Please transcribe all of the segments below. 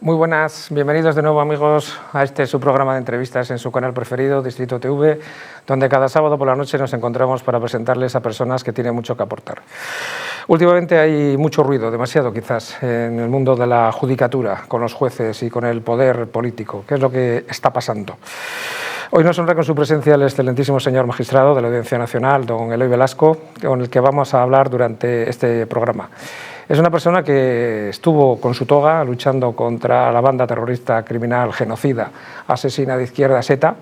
Muy buenas, bienvenidos de nuevo amigos a su programa de entrevistas en su canal preferido, Distrito TV, donde cada sábado por la noche nos encontramos para presentarles a personas que tienen mucho que aportar. Últimamente hay mucho ruido, demasiado quizás, en el mundo de la judicatura, con los jueces y con el poder político. ¿Qué es lo que está pasando? Hoy nos honra con su presencia el excelentísimo señor magistrado de la Audiencia Nacional, don Eloy Velasco, con el que vamos a hablar durante este programa. Es una persona que estuvo con su toga luchando contra la banda terrorista criminal genocida asesina de izquierdas ETA.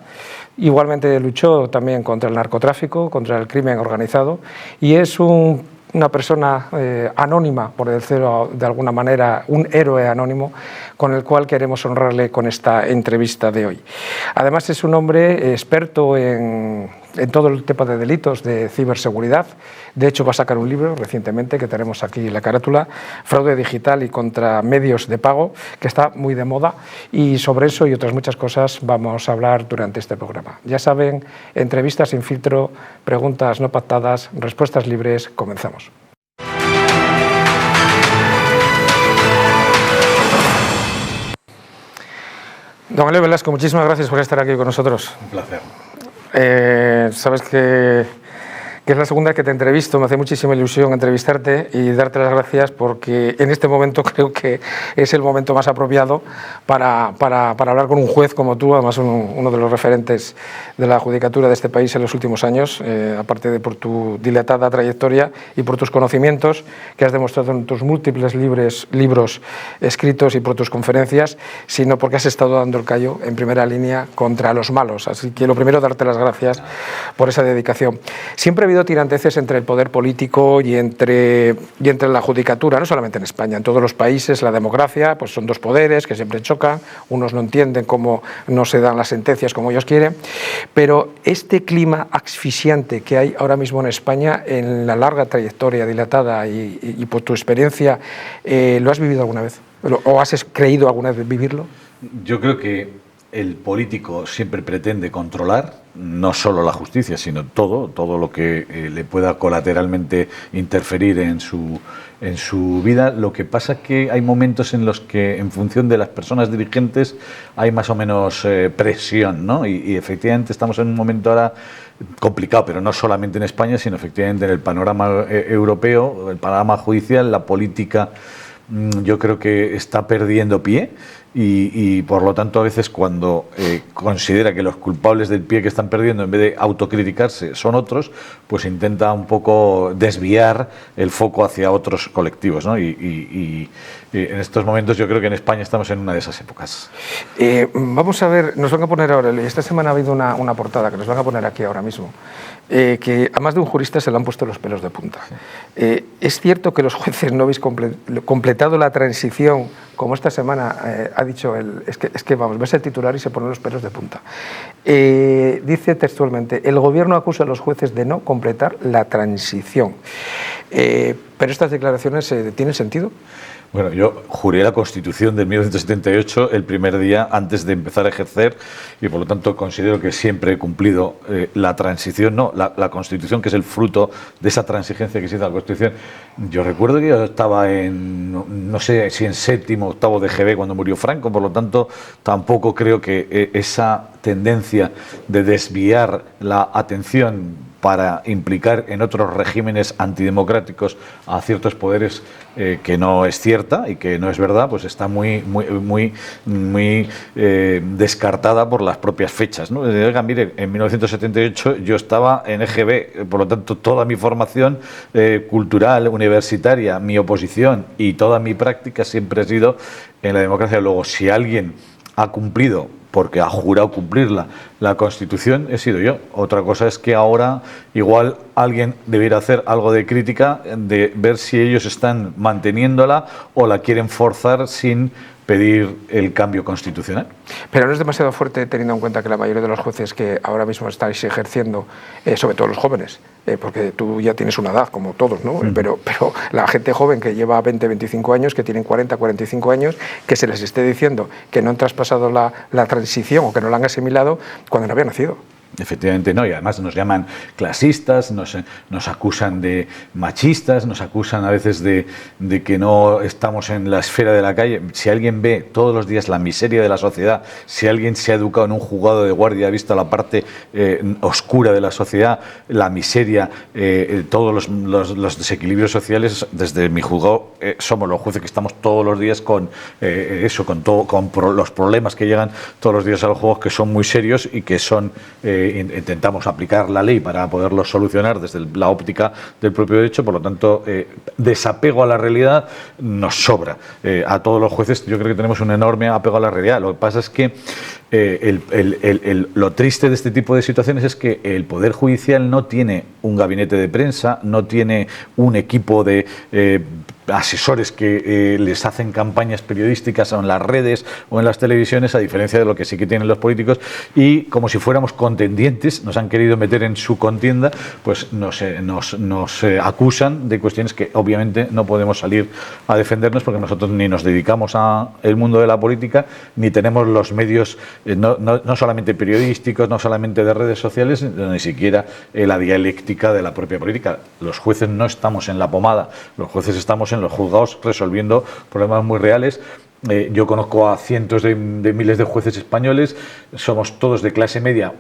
Igualmente luchó también contra el narcotráfico, contra el crimen organizado, y es una persona anónima, por decirlo de alguna manera, un héroe anónimo, con el cual queremos honrarle con esta entrevista de hoy. Además es un hombre experto en todo el tipo de delitos de ciberseguridad. De hecho va a sacar un libro recientemente, que tenemos aquí en la carátula, Fraude digital y contra medios de pago, que está muy de moda, y sobre eso y otras muchas cosas vamos a hablar durante este programa. Ya saben, entrevistas sin filtro, preguntas no pactadas, respuestas libres. Comenzamos. Don Eloy Velasco, muchísimas gracias por estar aquí con nosotros. Un placer. Sabes que es la segunda vez que te entrevisto, me hace muchísima ilusión entrevistarte y darte las gracias, porque en este momento creo que es el momento más apropiado para hablar con un juez como tú, además uno de los referentes de la judicatura de este país en los últimos años, aparte de por tu dilatada trayectoria y por tus conocimientos que has demostrado en tus múltiples libros escritos y por tus conferencias, sino porque has estado dando el callo en primera línea contra los malos. Así que lo primero, darte las gracias por esa dedicación. Siempre ha habido tiranteces entre el poder político y entre la judicatura, no solamente en España, en todos los países. La democracia, pues son dos poderes que siempre chocan, unos no entienden cómo no se dan las sentencias como ellos quieren, pero este clima asfixiante que hay ahora mismo en España, en la larga trayectoria dilatada y por tu experiencia, ¿lo has vivido alguna vez? ¿O has creído alguna vez vivirlo? Yo creo que el político siempre pretende controlar no solo la justicia, sino todo lo que le pueda colateralmente interferir en su vida. Lo que pasa es que hay momentos en los que, en función de las personas dirigentes, hay más o menos presión, ¿no? Y efectivamente estamos en un momento ahora complicado, pero no solamente en España, sino efectivamente en el panorama europeo, el panorama judicial, la política. Yo creo que está perdiendo pie y por lo tanto a veces cuando considera que los culpables del pie que están perdiendo, en vez de autocriticarse, son otros, pues intenta un poco desviar el foco hacia otros colectivos, ¿no? Y en estos momentos yo creo que en España estamos en una de esas épocas. Vamos a ver, nos van a poner ahora, esta semana ha habido una portada que nos van a poner aquí ahora mismo, que a más de un jurista se le han puesto los pelos de punta. Sí. ¿Es cierto que los jueces no habéis completado la transición, como esta semana ha dicho es que vamos, ves el titular y se ponen los pelos de punta? Dice textualmente: el gobierno acusa a los jueces de no completar la transición. ¿Pero estas declaraciones tienen sentido? Bueno, yo juré la Constitución de 1978 el primer día antes de empezar a ejercer y por lo tanto considero que siempre he cumplido la transición, no, la Constitución, que es el fruto de esa transigencia que se hizo a la Constitución. Yo recuerdo que yo estaba no sé si en séptimo o octavo de GB cuando murió Franco, por lo tanto tampoco creo que esa tendencia de desviar la atención para implicar en otros regímenes antidemocráticos a ciertos poderes que no es cierta y que no es verdad, pues está muy descartada por las propias fechas, ¿no? Oiga, mire, en 1978 yo estaba en EGB, por lo tanto toda mi formación cultural, universitaria, mi oposición y toda mi práctica siempre ha sido en la democracia. Luego, si alguien ha cumplido, porque ha jurado cumplirla, la Constitución, he sido yo. Otra cosa es que ahora igual alguien debiera hacer algo de crítica, de ver si ellos están manteniéndola o la quieren forzar sin pedir el cambio constitucional. Pero no es demasiado fuerte, teniendo en cuenta que la mayoría de los jueces que ahora mismo estáis ejerciendo, sobre todo los jóvenes, porque tú ya tienes una edad como todos, ¿no? Pero la gente joven que lleva 20, 25 años, que tienen 40, 45 años, que se les esté diciendo que no han traspasado la transición o que no la han asimilado cuando no había nacido. Efectivamente no, y además nos llaman clasistas, nos acusan de machistas, nos acusan a veces de que no estamos en la esfera de la calle. Si alguien ve todos los días la miseria de la sociedad, si alguien se ha educado en un juzgado de guardia, ha visto la parte oscura de la sociedad, la miseria, todos los desequilibrios sociales, desde mi juzgado somos los jueces que estamos todos los días con los problemas que llegan todos los días a los juzgados, que son muy serios y que son... intentamos aplicar la ley para poderlos solucionar desde la óptica del propio derecho. Por lo tanto, desapego a la realidad nos sobra. A todos los jueces yo creo que tenemos un enorme apego a la realidad. Lo que pasa es que lo triste de este tipo de situaciones es que el Poder Judicial no tiene un gabinete de prensa, no tiene un equipo de asesores que les hacen campañas periodísticas en las redes o en las televisiones, a diferencia de lo que sí que tienen los políticos, y como si fuéramos contendientes, nos han querido meter en su contienda, pues nos acusan de cuestiones que obviamente no podemos salir a defendernos, porque nosotros ni nos dedicamos al mundo de la política, ni tenemos los medios, no solamente periodísticos, no solamente de redes sociales, ni siquiera la dialéctica de la propia política. Los jueces no estamos en la pomada, los jueces estamos en los juzgados resolviendo problemas muy reales. Yo conozco a cientos de miles de jueces españoles, somos todos de clase media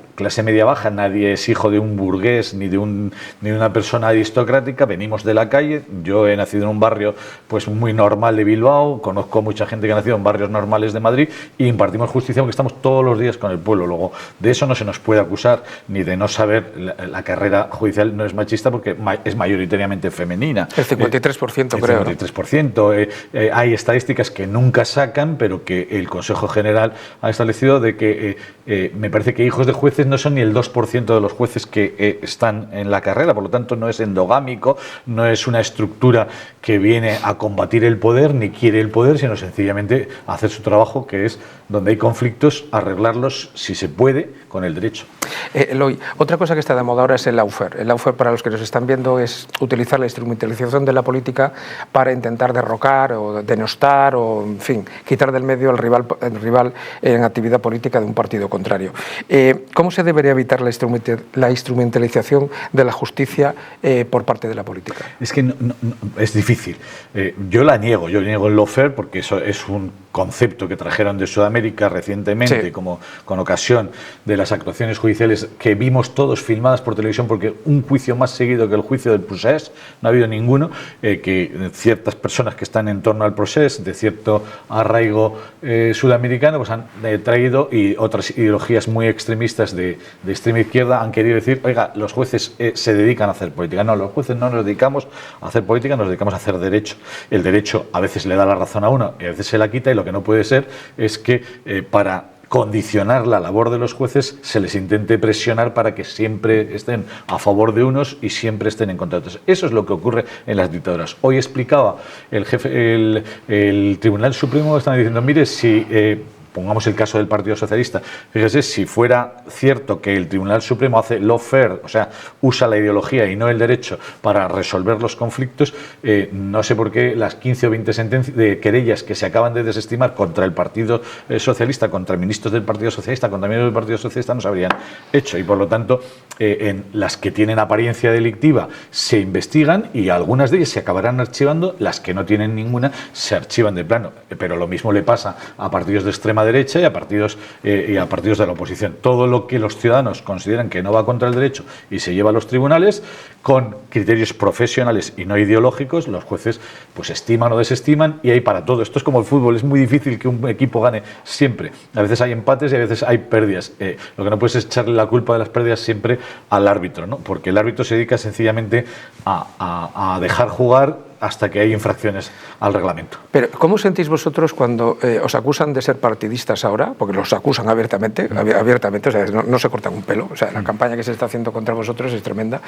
baja, nadie es hijo de un burgués ni de una persona aristocrática, venimos de la calle. Yo he nacido en un barrio pues muy normal de Bilbao, conozco a mucha gente que ha nacido en barrios normales de Madrid y impartimos justicia porque estamos todos los días con el pueblo. Luego, de eso no se nos puede acusar, ni de no saber. La carrera judicial no es machista porque es mayoritariamente femenina. El 53%, creo. El 53%. Hay estadísticas que nunca sacan, pero que el Consejo General ha establecido de que me parece que hijos de jueces no son ni el 2% de los jueces que están en la carrera. Por lo tanto, no es endogámico, no es una estructura que viene a combatir el poder ni quiere el poder, sino sencillamente hacer su trabajo, que es donde hay conflictos, arreglarlos si se puede con el derecho. Eloy, otra cosa que está de moda ahora es el lawfare. El lawfare, para los que nos están viendo, es utilizar la instrumentalización de la política para intentar derrocar o denostar o, en fin, quitar del medio al rival en actividad política de un partido contrario. ¿Cómo se debería evitar la instrumentalización de la justicia por parte de la política? Es que no, es difícil. Yo niego el lawfare porque eso es un concepto que trajeron de Sudamérica recientemente, sí, como con ocasión de las actuaciones judiciales que vimos todos filmadas por televisión, porque un juicio más seguido que el juicio del procés no ha habido ninguno, que ciertas personas que están en torno al procés, de cierto arraigo sudamericano, pues han traído, y otras ideologías muy extremistas de extrema izquierda han querido decir, oiga, los jueces se dedican a hacer política. No, los jueces no nos dedicamos a hacer política, nos dedicamos a hacer derecho. El derecho a veces le da la razón a uno y a veces se la quita, y lo que no puede ser es que para condicionar la labor de los jueces se les intente presionar para que siempre estén a favor de unos y siempre estén en contra de otros. Eso es lo que ocurre en las dictaduras. Hoy explicaba el Tribunal Supremo, están diciendo, mire, si pongamos el caso del Partido Socialista, fíjese, si fuera cierto que el Tribunal Supremo hace lawfare, o sea, usa la ideología y no el derecho para resolver los conflictos, no sé por qué las 15 o 20 querellas que se acaban de desestimar contra el Partido Socialista, contra ministros del Partido Socialista, contra miembros del Partido Socialista, no se habrían hecho, y por lo tanto, en las que tienen apariencia delictiva se investigan y algunas de ellas se acabarán archivando, las que no tienen ninguna se archivan de plano. Pero lo mismo le pasa a partidos de extrema derecha y a partidos de la oposición. Todo lo que los ciudadanos consideran que no va contra el derecho y se lleva a los tribunales, con criterios profesionales y no ideológicos, los jueces pues estiman o desestiman, y hay para todo. Esto es como el fútbol, es muy difícil que un equipo gane siempre. A veces hay empates y a veces hay pérdidas. Lo que no puedes es echarle la culpa de las pérdidas siempre al árbitro, ¿no? Porque el árbitro se dedica sencillamente a dejar jugar hasta que hay infracciones al reglamento. Pero, ¿cómo sentís vosotros cuando os acusan de ser partidistas ahora? Porque los acusan abiertamente, o sea, no se cortan un pelo. O sea, la campaña que se está haciendo contra vosotros es tremenda.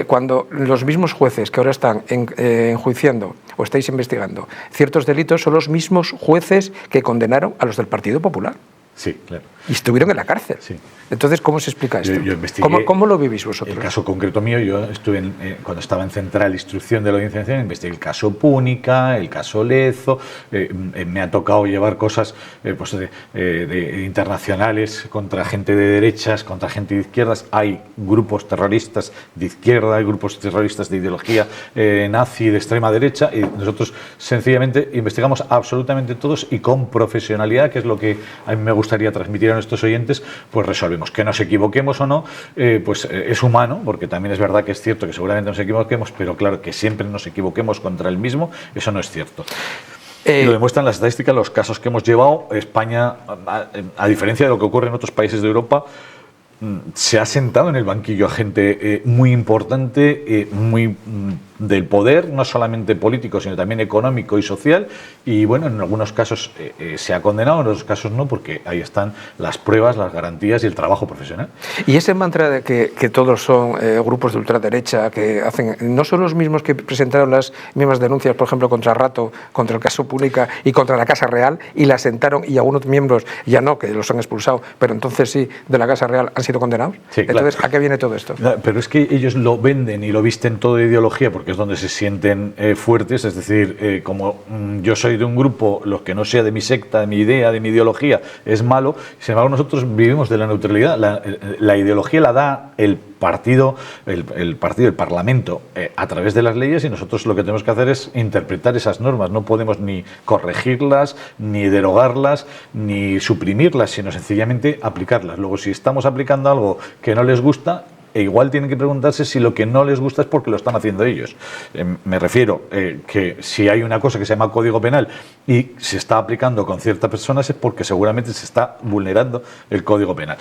Cuando los mismos jueces que ahora están enjuiciando o estáis investigando ciertos delitos son los mismos jueces que condenaron a los del Partido Popular. Sí, claro. Y estuvieron en la cárcel. Sí. Entonces, ¿cómo se explica esto? Yo investigué ¿Cómo lo vivís vosotros? El caso concreto mío, yo estuve cuando estaba en Central Instrucción de la Audiencia Nacional, investigué el caso Púnica, el caso Lezo, me ha tocado llevar cosas pues de internacionales contra gente de derechas, contra gente de izquierdas. Hay grupos terroristas de izquierda, hay grupos terroristas de ideología nazi, de extrema derecha, y nosotros sencillamente investigamos absolutamente todos y con profesionalidad, que es lo que a mí me gustaría transmitir a nuestros oyentes, pues resolvemos. Que nos equivoquemos o no, pues es humano, porque también es verdad que es cierto que seguramente nos equivoquemos, pero claro, que siempre nos equivoquemos contra el mismo, eso no es cierto. Lo demuestran las estadísticas, los casos que hemos llevado. España, a diferencia de lo que ocurre en otros países de Europa, se ha sentado en el banquillo a gente muy importante, muy del poder, no solamente político, sino también económico y social, y bueno, en algunos casos se ha condenado, en otros casos no, porque ahí están las pruebas, las garantías y el trabajo profesional. Y ese mantra de que todos son grupos de ultraderecha, que hacen, no son los mismos que presentaron las mismas denuncias, por ejemplo, contra Rato, contra el caso Púnica y contra la Casa Real, y la sentaron, y algunos miembros ya no, que los han expulsado, pero entonces sí, de la Casa Real han sido condenados. Sí, entonces, claro. ¿a qué viene todo esto? Pero es que ellos lo venden y lo visten todo de ideología, porque es donde se sienten fuertes, es decir, como yo soy de un grupo, lo que no sea de mi secta, de mi idea, de mi ideología, es malo. Sin embargo, nosotros vivimos de la neutralidad. La ideología la da el partido, el Parlamento, a través de las leyes, y nosotros lo que tenemos que hacer es interpretar esas normas. No podemos ni corregirlas, ni derogarlas, ni suprimirlas, sino sencillamente aplicarlas. Luego, si estamos aplicando algo que no les gusta, igual tienen que preguntarse si lo que no les gusta es porque lo están haciendo ellos. Me refiero que si hay una cosa que se llama Código Penal y se está aplicando con ciertas personas, es porque seguramente se está vulnerando el Código Penal.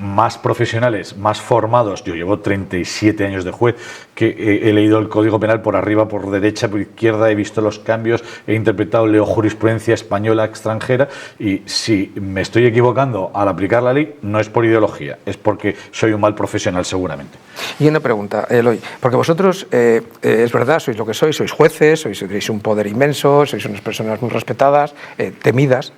Más profesionales, más formados, yo llevo 37 años de juez, que he leído el Código Penal por arriba, por derecha, por izquierda, he visto los cambios, he interpretado, leo jurisprudencia española, extranjera, y si me estoy equivocando al aplicar la ley, no es por ideología, es porque soy un mal profesional, seguramente. Y una pregunta, Eloy, porque vosotros, es verdad, sois lo que sois jueces, sois un poder inmenso, sois unas personas muy respetadas, temidas,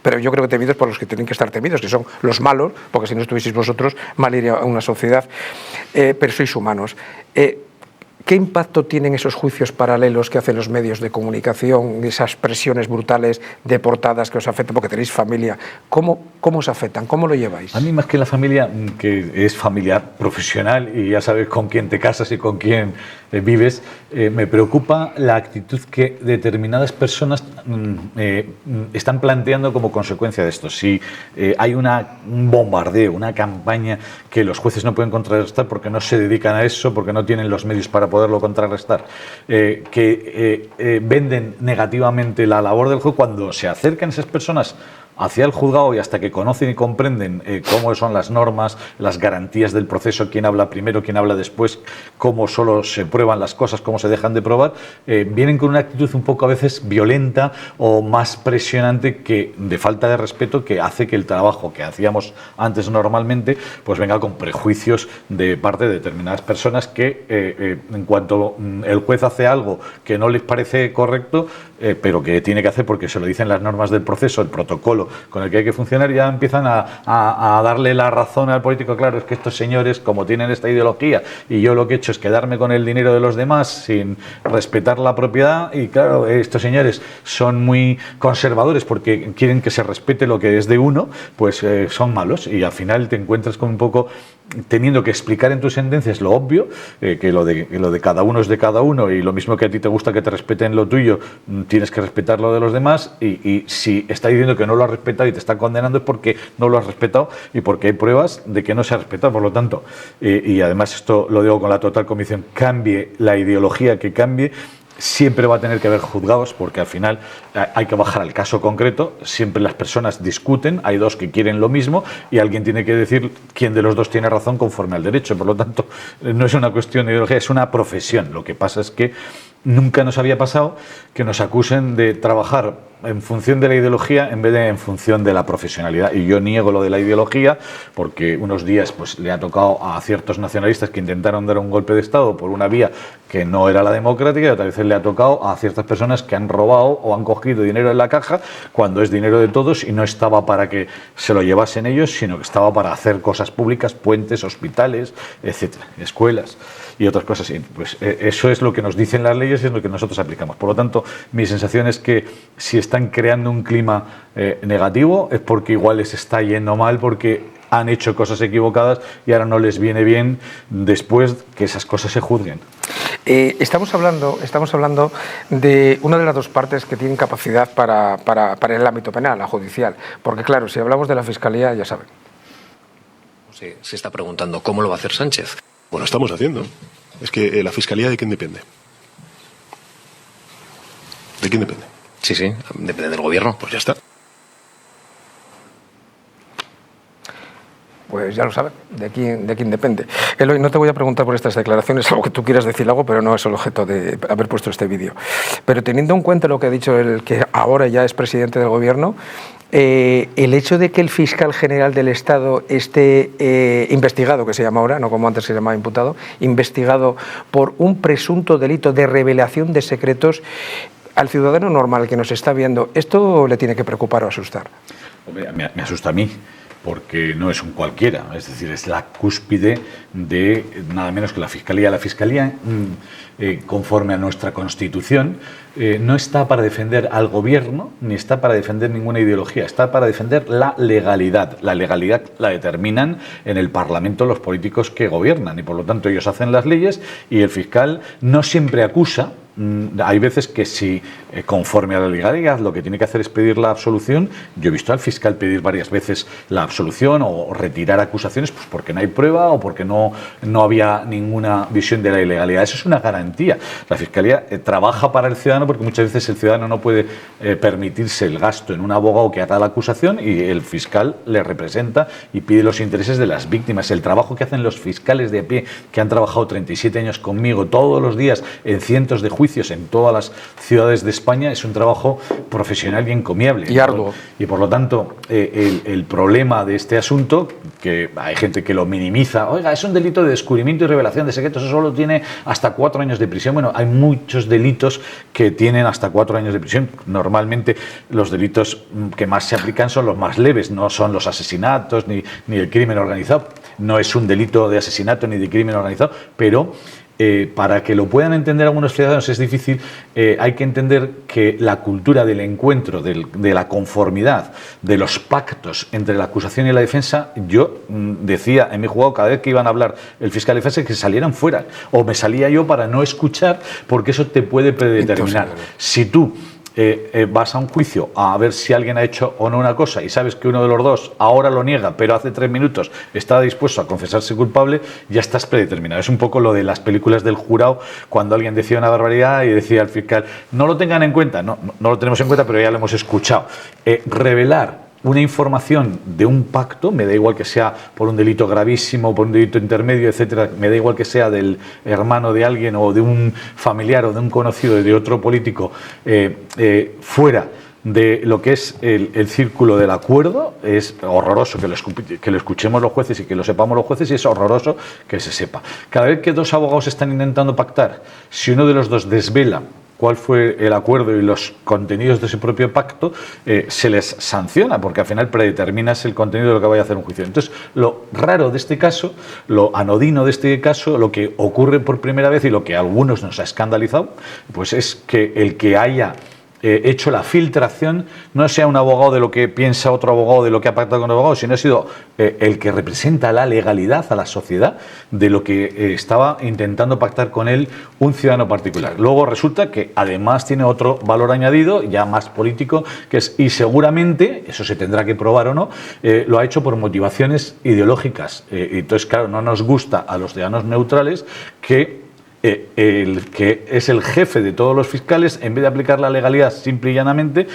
pero yo creo que temidos por los que tienen que estar temidos, que son los malos, porque si no estuvieseis vosotros, mal iría a una sociedad, pero sois humanos. ¿Qué impacto tienen esos juicios paralelos que hacen los medios de comunicación, esas presiones brutales de portadas que os afectan, porque tenéis familia? ¿Cómo os afectan? ¿Cómo lo lleváis? A mí, más que la familia, que es familiar, profesional, y ya sabes con quién te casas y con quién vives, me preocupa la actitud que determinadas personas están planteando como consecuencia de esto. Si hay un bombardeo, una campaña que los jueces no pueden contrarrestar porque no se dedican a eso, porque no tienen los medios para poderlo contrarrestar, que venden negativamente la labor del juez, cuando se acercan esas personas hacia el juzgado y hasta que conocen y comprenden cómo son las normas, las garantías del proceso, quién habla primero, quién habla después, cómo solo se prueban las cosas, cómo se dejan de probar, vienen con una actitud un poco a veces violenta o más presionante, que de falta de respeto, que hace que el trabajo que hacíamos antes normalmente pues venga con prejuicios de parte de determinadas personas que en cuanto el juez hace algo que no les parece correcto, pero que tiene que hacer porque se lo dicen las normas del proceso, el protocolo con el que hay que funcionar, ya empiezan a darle la razón al político. Claro, es que estos señores, como tienen esta ideología y yo lo que he hecho es quedarme con el dinero de los demás sin respetar la propiedad, y claro, estos señores son muy conservadores porque quieren que se respete lo que es de uno, pues son malos, y al final te encuentras con un poco teniendo que explicar en tus sentencias lo obvio, que lo de cada uno es de cada uno, y lo mismo que a ti te gusta que te respeten lo tuyo, tienes que respetar lo de los demás, y si está diciendo que no lo has respetado y te está condenando es porque no lo has respetado y porque hay pruebas de que no se ha respetado. Por lo tanto, y además esto lo digo con la total convicción, cambie la ideología que cambie, siempre va a tener que haber juzgados, porque al final hay que bajar al caso concreto. Siempre las personas discuten, hay dos que quieren lo mismo y alguien tiene que decir quién de los dos tiene razón conforme al derecho. Por lo tanto, no es una cuestión de ideología, es una profesión. Lo que pasa es que nunca nos había pasado que nos acusen de trabajar en función de la ideología en vez de en función de la profesionalidad. Y yo niego lo de la ideología porque unos días pues le ha tocado a ciertos nacionalistas que intentaron dar un golpe de Estado por una vía que no era la democrática, y otras veces le ha tocado a ciertas personas que han robado o han cogido dinero en la caja cuando es dinero de todos y no estaba para que se lo llevasen ellos, sino que estaba para hacer cosas públicas, puentes, hospitales, etcétera, escuelas y otras cosas así. Pues eso es lo que nos dicen las leyes y es lo que nosotros aplicamos. Por lo tanto, mi sensación es que si están creando un clima negativo es porque igual les está yendo mal, porque han hecho cosas equivocadas y ahora no les viene bien después que esas cosas se juzguen. Estamos hablando de una de las dos partes que tienen capacidad para el ámbito penal, la judicial. Porque claro, si hablamos de la Fiscalía, ya saben. Se está preguntando cómo lo va a hacer Sánchez. Bueno, estamos haciendo. Es que la Fiscalía, ¿de quién depende? ¿De quién depende? Sí, depende del gobierno. Pues ya está. Pues ya lo saben, de quién depende. Eloy, no te voy a preguntar por estas declaraciones, algo que tú quieras decir algo, pero no es el objeto de haber puesto este vídeo. Pero teniendo en cuenta lo que ha dicho el que ahora ya es presidente del gobierno, el hecho de que el fiscal general del Estado esté investigado, que se llama ahora, no como antes se llamaba imputado, investigado por un presunto delito de revelación de secretos, al ciudadano normal que nos está viendo, ¿esto le tiene que preocupar o asustar? Me asusta a mí, porque no es un cualquiera, es decir, es la cúspide de nada menos que la Fiscalía. La Fiscalía, conforme a nuestra Constitución, no está para defender al gobierno ni está para defender ninguna ideología, está para defender la legalidad. La legalidad la determinan en el Parlamento los políticos que gobiernan y por lo tanto ellos hacen las leyes y el fiscal no siempre acusa. Hay veces que si conforme a la legalidad lo que tiene que hacer es pedir la absolución. Yo he visto al fiscal pedir varias veces la absolución o retirar acusaciones pues porque no hay prueba o porque no había ninguna visión de la ilegalidad. Eso es una garantía. La Fiscalía trabaja para el ciudadano porque muchas veces el ciudadano no puede permitirse el gasto en un abogado que haga la acusación y el fiscal le representa y pide los intereses de las víctimas. El trabajo que hacen los fiscales de a pie, que han trabajado 37 años conmigo todos los días en cientos de juicios en todas las ciudades de España, es un trabajo profesional y encomiable. Y arduo. Y por lo tanto, el problema de este asunto, que hay gente que lo minimiza, oiga, es un delito de descubrimiento y revelación de secretos, eso solo tiene hasta 4 años de prisión. Bueno, hay muchos delitos que tienen hasta 4 años de prisión. Normalmente los delitos que más se aplican son los más leves, no son los asesinatos ni el crimen organizado. No es un delito de asesinato ni de crimen organizado, pero para que lo puedan entender algunos ciudadanos es difícil. Hay que entender que la cultura del encuentro, de la conformidad, de los pactos entre la acusación y la defensa, yo decía en mi juzgado cada vez que iban a hablar el fiscal y defensa que salieran fuera, o me salía yo para no escuchar, porque eso te puede predeterminar. Si tú vas a un juicio a ver si alguien ha hecho o no una cosa y sabes que uno de los dos ahora lo niega, pero hace 3 minutos está dispuesto a confesarse culpable, ya estás predeterminado. Es un poco lo de las películas del jurado, cuando alguien decía una barbaridad y decía al fiscal, no lo tengan en cuenta, no lo tenemos en cuenta, pero ya lo hemos escuchado. Revelar una información de un pacto, me da igual que sea por un delito gravísimo, por un delito intermedio, etcétera, me da igual que sea del hermano de alguien o de un familiar o de un conocido de otro político, fuera de lo que es el círculo del acuerdo. Es horroroso que lo escuchemos los jueces y que lo sepamos los jueces, y es horroroso que se sepa. Cada vez que 2 abogados están intentando pactar, si uno de los dos desvela cuál fue el acuerdo y los contenidos de ese propio pacto, se les sanciona, porque al final predeterminas el contenido de lo que vaya a hacer un juicio. Entonces, lo raro de este caso, lo anodino de este caso, lo que ocurre por primera vez y lo que a algunos nos ha escandalizado, pues es que el que haya hecho la filtración no sea un abogado de lo que piensa otro abogado, de lo que ha pactado con otro abogado, sino ha sido el que representa la legalidad a la sociedad de lo que estaba intentando pactar con él un ciudadano particular. Luego resulta que además tiene otro valor añadido, ya más político, que es, y seguramente, eso se tendrá que probar o no, lo ha hecho por motivaciones ideológicas. Entonces, claro, no nos gusta a los ciudadanos neutrales que el que es el jefe de todos los fiscales, en vez de aplicar la legalidad simple y llanamente,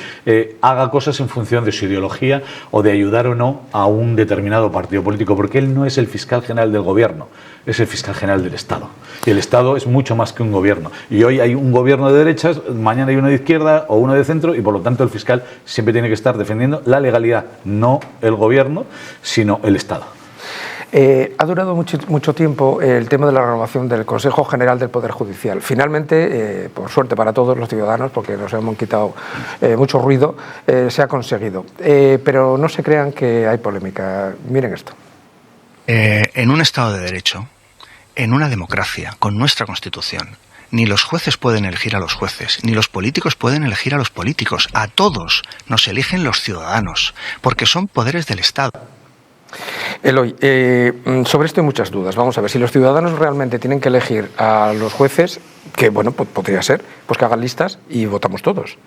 haga cosas en función de su ideología o de ayudar o no a un determinado partido político, porque él no es el fiscal general del gobierno, es el fiscal general del Estado. Y el Estado es mucho más que un gobierno. Y hoy hay un gobierno de derechas, mañana hay uno de izquierda o uno de centro, y por lo tanto el fiscal siempre tiene que estar defendiendo la legalidad, no el gobierno, sino el Estado. Ha durado mucho tiempo el tema de la renovación del Consejo General del Poder Judicial. Finalmente, por suerte para todos los ciudadanos, porque nos hemos quitado mucho ruido, se ha conseguido. Pero no se crean que hay polémica. Miren esto. En un Estado de Derecho, en una democracia, con nuestra Constitución, ni los jueces pueden elegir a los jueces, ni los políticos pueden elegir a los políticos. A todos nos eligen los ciudadanos, porque son poderes del Estado. Eloy, sobre esto hay muchas dudas. Vamos a ver, si los ciudadanos realmente tienen que elegir a los jueces, que bueno, pues podría ser, pues que hagan listas y votamos todos.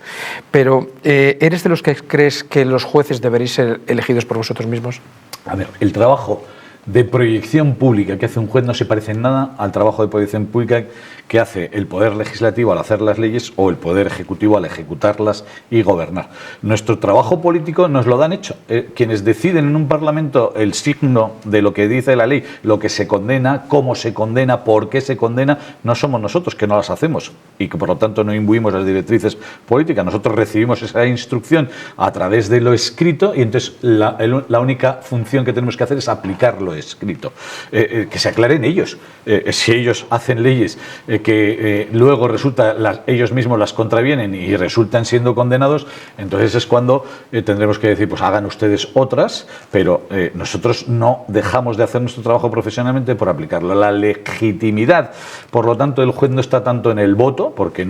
Pero, ¿eres de los que crees que los jueces deberéis ser elegidos por vosotros mismos? A ver, el trabajo de proyección pública que hace un juez no se parece en nada al trabajo de proyección pública que hace el Poder Legislativo al hacer las leyes o el Poder Ejecutivo al ejecutarlas y gobernar. Nuestro trabajo político nos lo dan hecho. Quienes deciden en un Parlamento el signo de lo que dice la ley, lo que se condena, cómo se condena, por qué se condena, no somos nosotros, que no las hacemos y que por lo tanto no imbuimos las directrices políticas. Nosotros recibimos esa instrucción a través de lo escrito y entonces la única función que tenemos que hacer es aplicar lo escrito. Que se aclaren ellos. Si ellos hacen leyes que luego ellos mismos las contravienen y resultan siendo condenados, entonces es cuando tendremos que decir, pues hagan ustedes otras, pero nosotros no dejamos de hacer nuestro trabajo profesionalmente por aplicarlo. La legitimidad, por lo tanto, el juez no está tanto en el voto, porque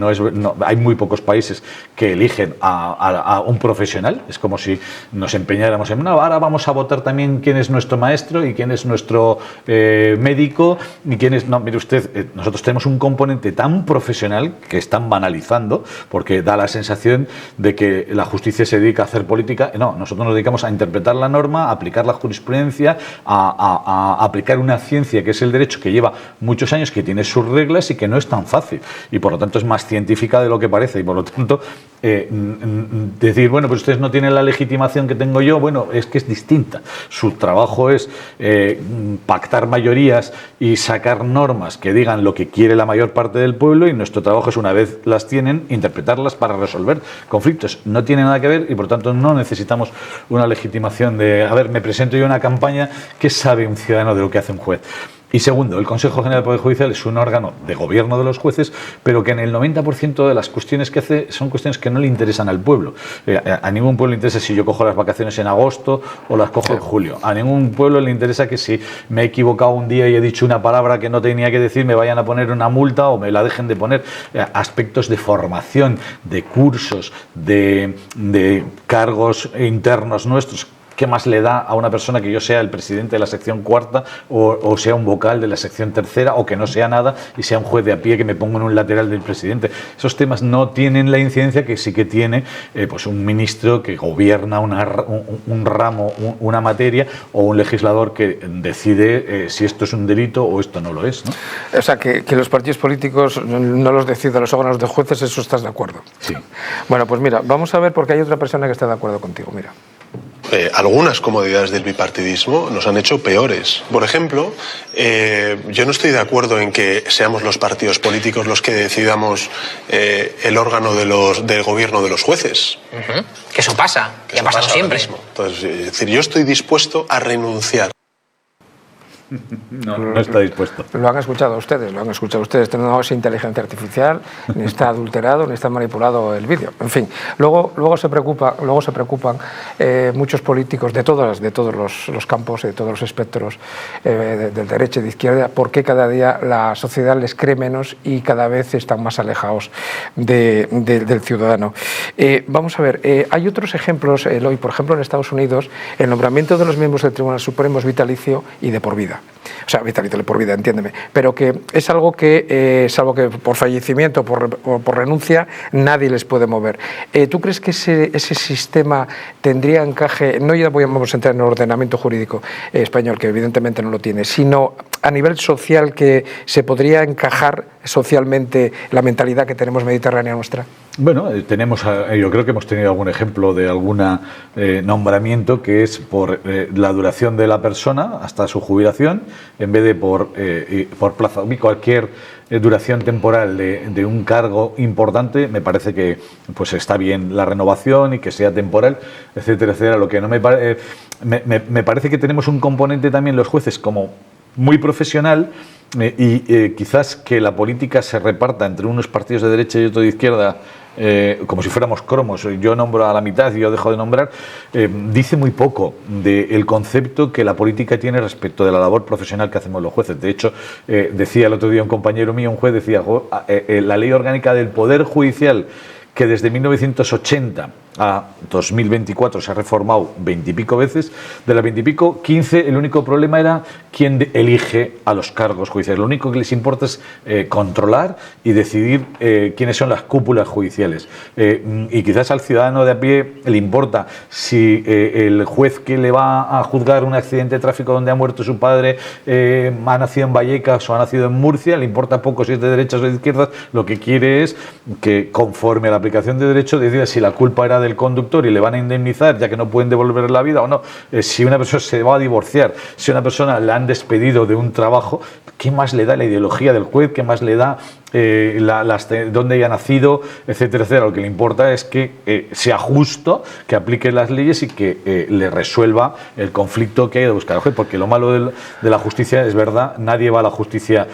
hay muy pocos países que eligen a un profesional. Es como si nos empeñáramos en, ahora vamos a votar también quién es nuestro maestro y quién es nuestro médico y quién es... No, mire usted, nosotros tenemos un componente tan profesional que están banalizando, porque da la sensación de que la justicia se dedica a hacer política. No, nosotros nos dedicamos a interpretar la norma, a aplicar la jurisprudencia, a aplicar una ciencia que es el derecho, que lleva muchos años, que tiene sus reglas y que no es tan fácil, y por lo tanto es más científica de lo que parece, y por lo tanto decir, bueno, pues ustedes no tienen la legitimación que tengo yo, bueno, es que es distinta. Su trabajo es pactar mayorías y sacar normas que digan lo que quiere la mayor parte del pueblo, y nuestro trabajo es, una vez las tienen, interpretarlas para resolver conflictos. No tiene nada que ver y por tanto no necesitamos una legitimación de, a ver, me presento yo una campaña. ¿Qué sabe un ciudadano de lo que hace un juez? Y segundo, el Consejo General del Poder Judicial es un órgano de gobierno de los jueces, pero que en el 90% de las cuestiones que hace son cuestiones que no le interesan al pueblo. A ningún pueblo le interesa si yo cojo las vacaciones en agosto o las cojo en julio. A ningún pueblo le interesa que si me he equivocado un día y he dicho una palabra que no tenía que decir, me vayan a poner una multa o me la dejen de poner. Aspectos de formación, de cursos, de cargos internos nuestros. ¿Qué más le da a una persona que yo sea el presidente de la sección cuarta o sea un vocal de la sección tercera, o que no sea nada y sea un juez de a pie que me ponga en un lateral del presidente? Esos temas no tienen la incidencia que sí que tiene pues un ministro que gobierna un ramo, una materia, o un legislador que decide si esto es un delito o esto no lo es, ¿no? O sea, que los partidos políticos no los deciden los órganos de jueces, ¿eso estás de acuerdo? Sí. Bueno, pues mira, vamos a ver, porque hay otra persona que está de acuerdo contigo, mira. Algunas comodidades del bipartidismo nos han hecho peores. Por ejemplo, yo no estoy de acuerdo en que seamos los partidos políticos los que decidamos el órgano del gobierno de los jueces. Que eso pasa, que ha pasado siempre. Entonces, es decir, yo estoy dispuesto a renunciar. No está dispuesto. Lo han escuchado ustedes. Esto no es inteligencia artificial, ni está adulterado, ni está manipulado el vídeo. En fin, luego se preocupan muchos políticos de todos los campos, de todos los espectros, del derecho y de izquierda, porque cada día la sociedad les cree menos y cada vez están más alejados del ciudadano. Vamos a ver, hay otros ejemplos, Eloy. Por ejemplo, en Estados Unidos, el nombramiento de los miembros del Tribunal Supremo es vitalicio y de por vida. o sea, vitalicio por vida, entiéndeme, pero que es algo que, salvo que por fallecimiento, por renuncia, nadie les puede mover. ¿Tú crees que ese sistema tendría encaje, no ya vamos a entrar en el ordenamiento jurídico español, que evidentemente no lo tiene, sino a nivel social, que se podría encajar socialmente la mentalidad que tenemos mediterránea nuestra? Bueno, yo creo que hemos tenido algún ejemplo de algún nombramiento que es por la duración de la persona hasta su jubilación, en vez de por plazo. Cualquier duración temporal de un cargo importante, me parece que pues está bien la renovación y que sea temporal, etcétera, etcétera. Lo que no me parece que tenemos un componente también los jueces como muy profesional, y quizás que la política se reparta entre unos partidos de derecha y otros de izquierda, como si fuéramos cromos. Yo nombro a la mitad y yo dejo de nombrar, dice muy poco del concepto que la política tiene respecto de la labor profesional que hacemos los jueces. De hecho, decía el otro día un compañero mío, un juez, decía, la ley orgánica del Poder Judicial, que desde 1980 a 2024 se ha reformado 20 y pico veces, de las 20 y pico, 15, el único problema era quién elige a los cargos judiciales. Lo único que les importa es controlar y decidir quiénes son las cúpulas judiciales. Y quizás al ciudadano de a pie le importa si el juez que le va a juzgar un accidente de tráfico donde ha muerto su padre ha nacido en Vallecas o ha nacido en Murcia, le importa poco si es de derechas o de izquierdas. Lo que quiere es que, conforme a la aplicación de derecho, decida si la culpa era del conductor y le van a indemnizar ya que no pueden devolver la vida o no. Si una persona se va a divorciar, si a una persona la han despedido de un trabajo, ¿qué más le da la ideología del juez? ¿Qué más le da dónde haya nacido, etcétera, etcétera? Lo que le importa es que sea justo, que aplique las leyes y que le resuelva el conflicto que hay de buscar al juez. Porque lo malo de la justicia, es verdad, nadie va a la justicia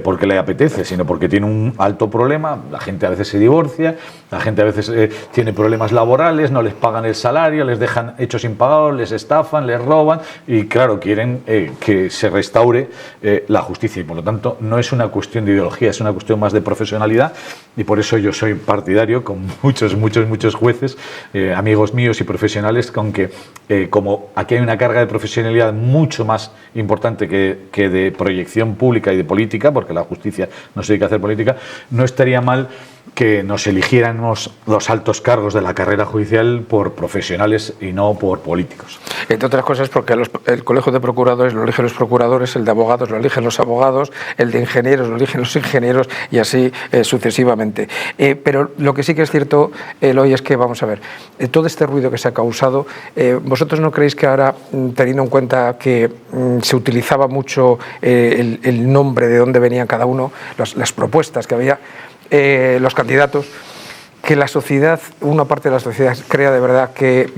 porque le apetece, sino porque tiene un alto problema. La gente a veces se divorcia, la gente a veces tiene problemas laborales, no les pagan el salario, les dejan hechos impagados, les estafan, les roban y, claro, quieren que se restaure la justicia. Y por lo tanto no es una cuestión de ideología, es una cuestión más de profesionalidad, y por eso yo soy partidario con muchos jueces, amigos míos y profesionales, con que como aquí hay una carga de profesionalidad mucho más importante que de proyección pública y de política, porque la justicia no se dedica a hacer política, no estaría mal que nos eligiéramos los altos cargos de la carrera judicial por profesionales y no por políticos. Entre otras cosas porque el colegio de procuradores lo eligen los procuradores, el de abogados lo eligen los abogados, el de ingenieros lo eligen los ingenieros y así sucesivamente. Pero lo que sí que es cierto, Eloy, es que, vamos a ver, todo este ruido que se ha causado, ¿vosotros no creéis que ahora, teniendo en cuenta que se utilizaba mucho el nombre de dónde venían cada uno, las propuestas que había, los candidatos, que la sociedad, una parte de la sociedad crea de verdad que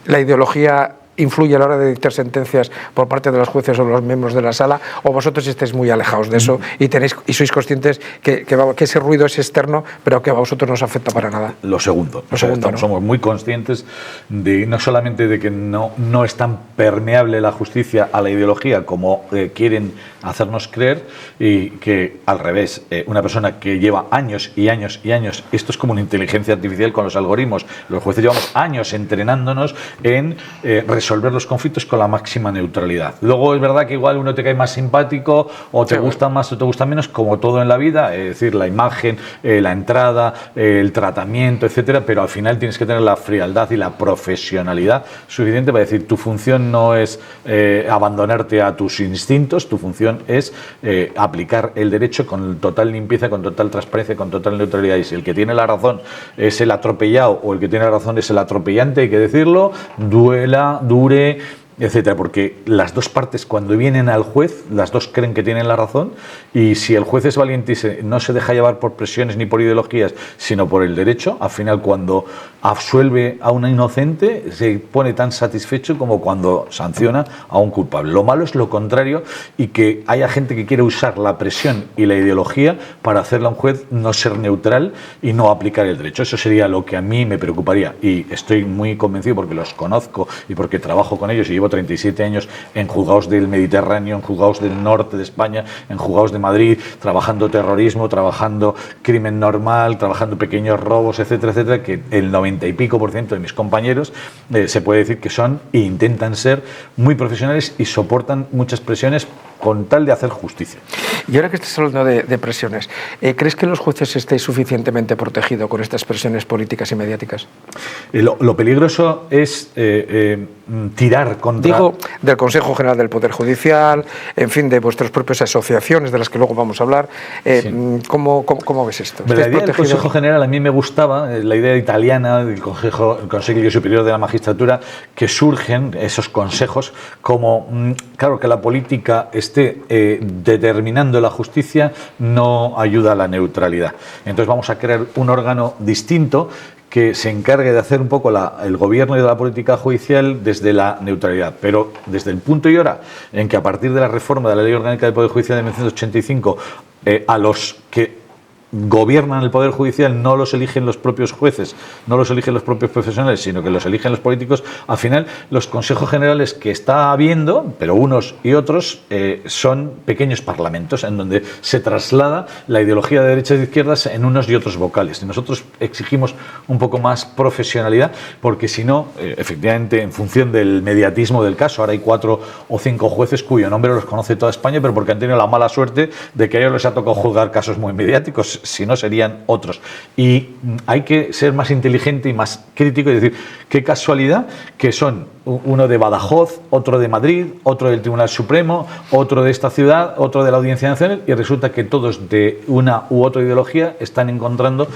la ideología influye a la hora de dictar sentencias por parte de los jueces o los miembros de la sala, o vosotros estáis muy alejados de eso y sois conscientes que ese ruido es externo, pero que a vosotros no os afecta para nada? Lo segundo. ¿no? Somos muy conscientes de no solamente de que no es tan permeable la justicia a la ideología como quieren hacernos creer, y que al revés, una persona que lleva años y años y años, esto es como una inteligencia artificial con los algoritmos, los jueces llevamos años entrenándonos en resolver los conflictos con la máxima neutralidad. Luego es verdad que igual uno te cae más simpático, o te gusta más o te gusta menos, como todo en la vida, es decir, la imagen, la entrada, el tratamiento, etcétera, pero al final tienes que tener la frialdad y la profesionalidad suficiente para decir, tu función no es abandonarte a tus instintos, tu función es aplicar el derecho con total limpieza, con total transparencia, con total neutralidad. Y si el que tiene la razón es el atropellado o el que tiene la razón es el atropellante, hay que decirlo, duela, dure, etcétera, porque las dos partes, cuando vienen al juez, las dos creen que tienen la razón, y si el juez es valiente y no se deja llevar por presiones ni por ideologías, sino por el derecho, al final, cuando absuelve a un inocente, se pone tan satisfecho como cuando sanciona a un culpable. Lo malo es lo contrario, y que haya gente que quiere usar la presión y la ideología para hacerle a un juez no ser neutral y no aplicar el derecho. Eso sería lo que a mí me preocuparía, y estoy muy convencido porque los conozco y porque trabajo con ellos y llevo 37 años en juzgados del Mediterráneo, en juzgados del norte de España, en juzgados de Madrid, trabajando terrorismo, trabajando crimen normal, trabajando pequeños robos, etcétera, etcétera, que el 90 y pico % de mis compañeros se puede decir que son e intentan ser muy profesionales y soportan muchas presiones con tal de hacer justicia. Y ahora que estás hablando de presiones, ¿crees que los jueces estéis suficientemente protegidos con estas presiones políticas y mediáticas? Lo peligroso es tirar contra... Digo, del Consejo General del Poder Judicial, en fin, de vuestras propias asociaciones, de las que luego vamos a hablar. Sí. ¿Cómo ves esto? La idea del Consejo General a mí me gustaba, la idea italiana del Consejo Superior de la Magistratura, que surgen esos consejos como, claro, que la política esté determinando la justicia no ayuda a la neutralidad. Entonces vamos a crear un órgano distinto que se encargue de hacer un poco el gobierno de la política judicial desde la neutralidad, pero desde el punto y hora en que a partir de la reforma de la Ley Orgánica del Poder Judicial de 1985 a los que gobiernan el Poder Judicial no los eligen los propios jueces, no los eligen los propios profesionales, sino que los eligen los políticos. Al final, los consejos generales que está habiendo, pero unos y otros, son pequeños parlamentos en donde se traslada la ideología de derechas y de izquierdas en unos y otros vocales. Y nosotros exigimos un poco más profesionalidad, porque si no, efectivamente, en función del mediatismo del caso, ahora hay 4 o 5 jueces cuyo nombre los conoce toda España, pero porque han tenido la mala suerte de que a ellos les ha tocado juzgar casos muy mediáticos, si no serían otros. Y hay que ser más inteligente y más crítico y decir, qué casualidad que son uno de Badajoz, otro de Madrid, otro del Tribunal Supremo, otro de esta ciudad, otro de la Audiencia Nacional, y resulta que todos de una u otra ideología están encontrando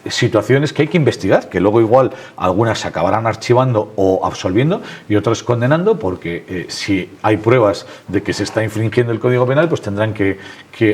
situaciones que hay que investigar, que luego igual algunas se acabarán archivando o absolviendo y otras condenando, porque si hay pruebas de que se está infringiendo el Código Penal, pues tendrán que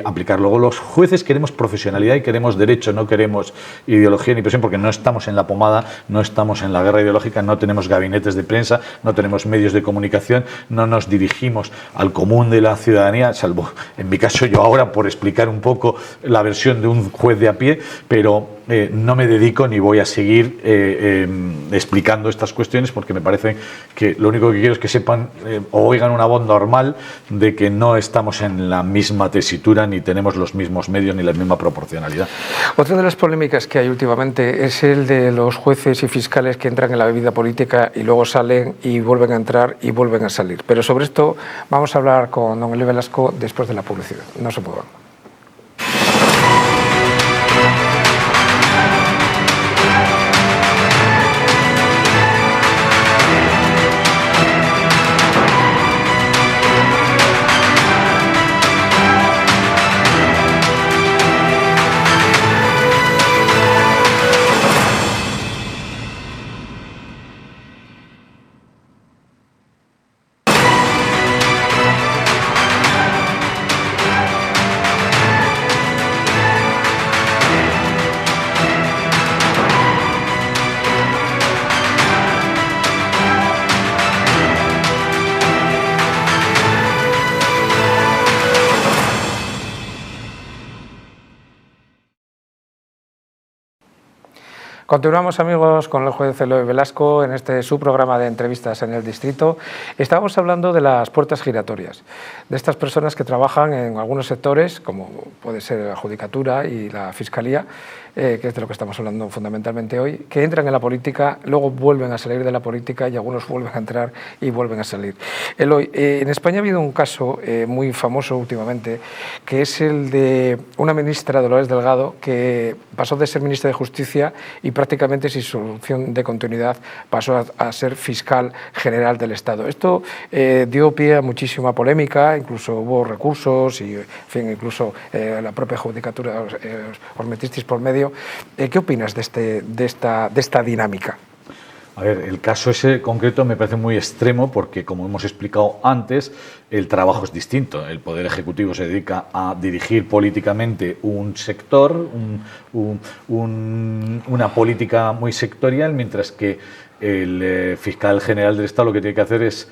aplicar. Luego los jueces queremos profesionalidad y queremos derecho, no queremos ideología ni presión, porque no estamos en la pomada, no estamos en la guerra ideológica, no tenemos gabinetes de prensa, no tenemos medios de comunicación, no nos dirigimos al común de la ciudadanía, salvo en mi caso yo ahora por explicar un poco la versión de un juez de a pie, pero no me dedico ni voy a seguir explicando estas cuestiones, porque me parece que lo único que quiero es que sepan o oigan una voz normal de que no estamos en la misma tesitura, ni tenemos los mismos medios ni la misma proporcionalidad. Otra de las polémicas que hay últimamente es el de los jueces y fiscales que entran en la vida política y luego salen y vuelven a entrar y vuelven a salir. Pero sobre esto vamos a hablar con don Eloy Velasco después de la publicidad. No se muevan. Continuamos, amigos, con el juez Eloy Velasco en este subprograma de entrevistas en el distrito. Estábamos hablando de las puertas giratorias, de estas personas que trabajan en algunos sectores, como puede ser la judicatura y la fiscalía, que es de lo que estamos hablando fundamentalmente hoy, que entran en la política, luego vuelven a salir de la política y algunos vuelven a entrar y vuelven a salir. Eloy, en España ha habido un caso muy famoso últimamente, que es el de una ministra, Dolores Delgado, que pasó de ser ministra de Justicia y prácticamente sin solución de continuidad pasó a ser fiscal general del Estado. Esto dio pie a muchísima polémica, incluso hubo recursos y, en fin, incluso la propia judicatura os metisteis por medio. ¿Qué opinas de esta dinámica? A ver, el caso ese concreto me parece muy extremo porque, como hemos explicado antes, el trabajo es distinto. El Poder Ejecutivo se dedica a dirigir políticamente un sector, una política muy sectorial, mientras que el fiscal general del Estado lo que tiene que hacer es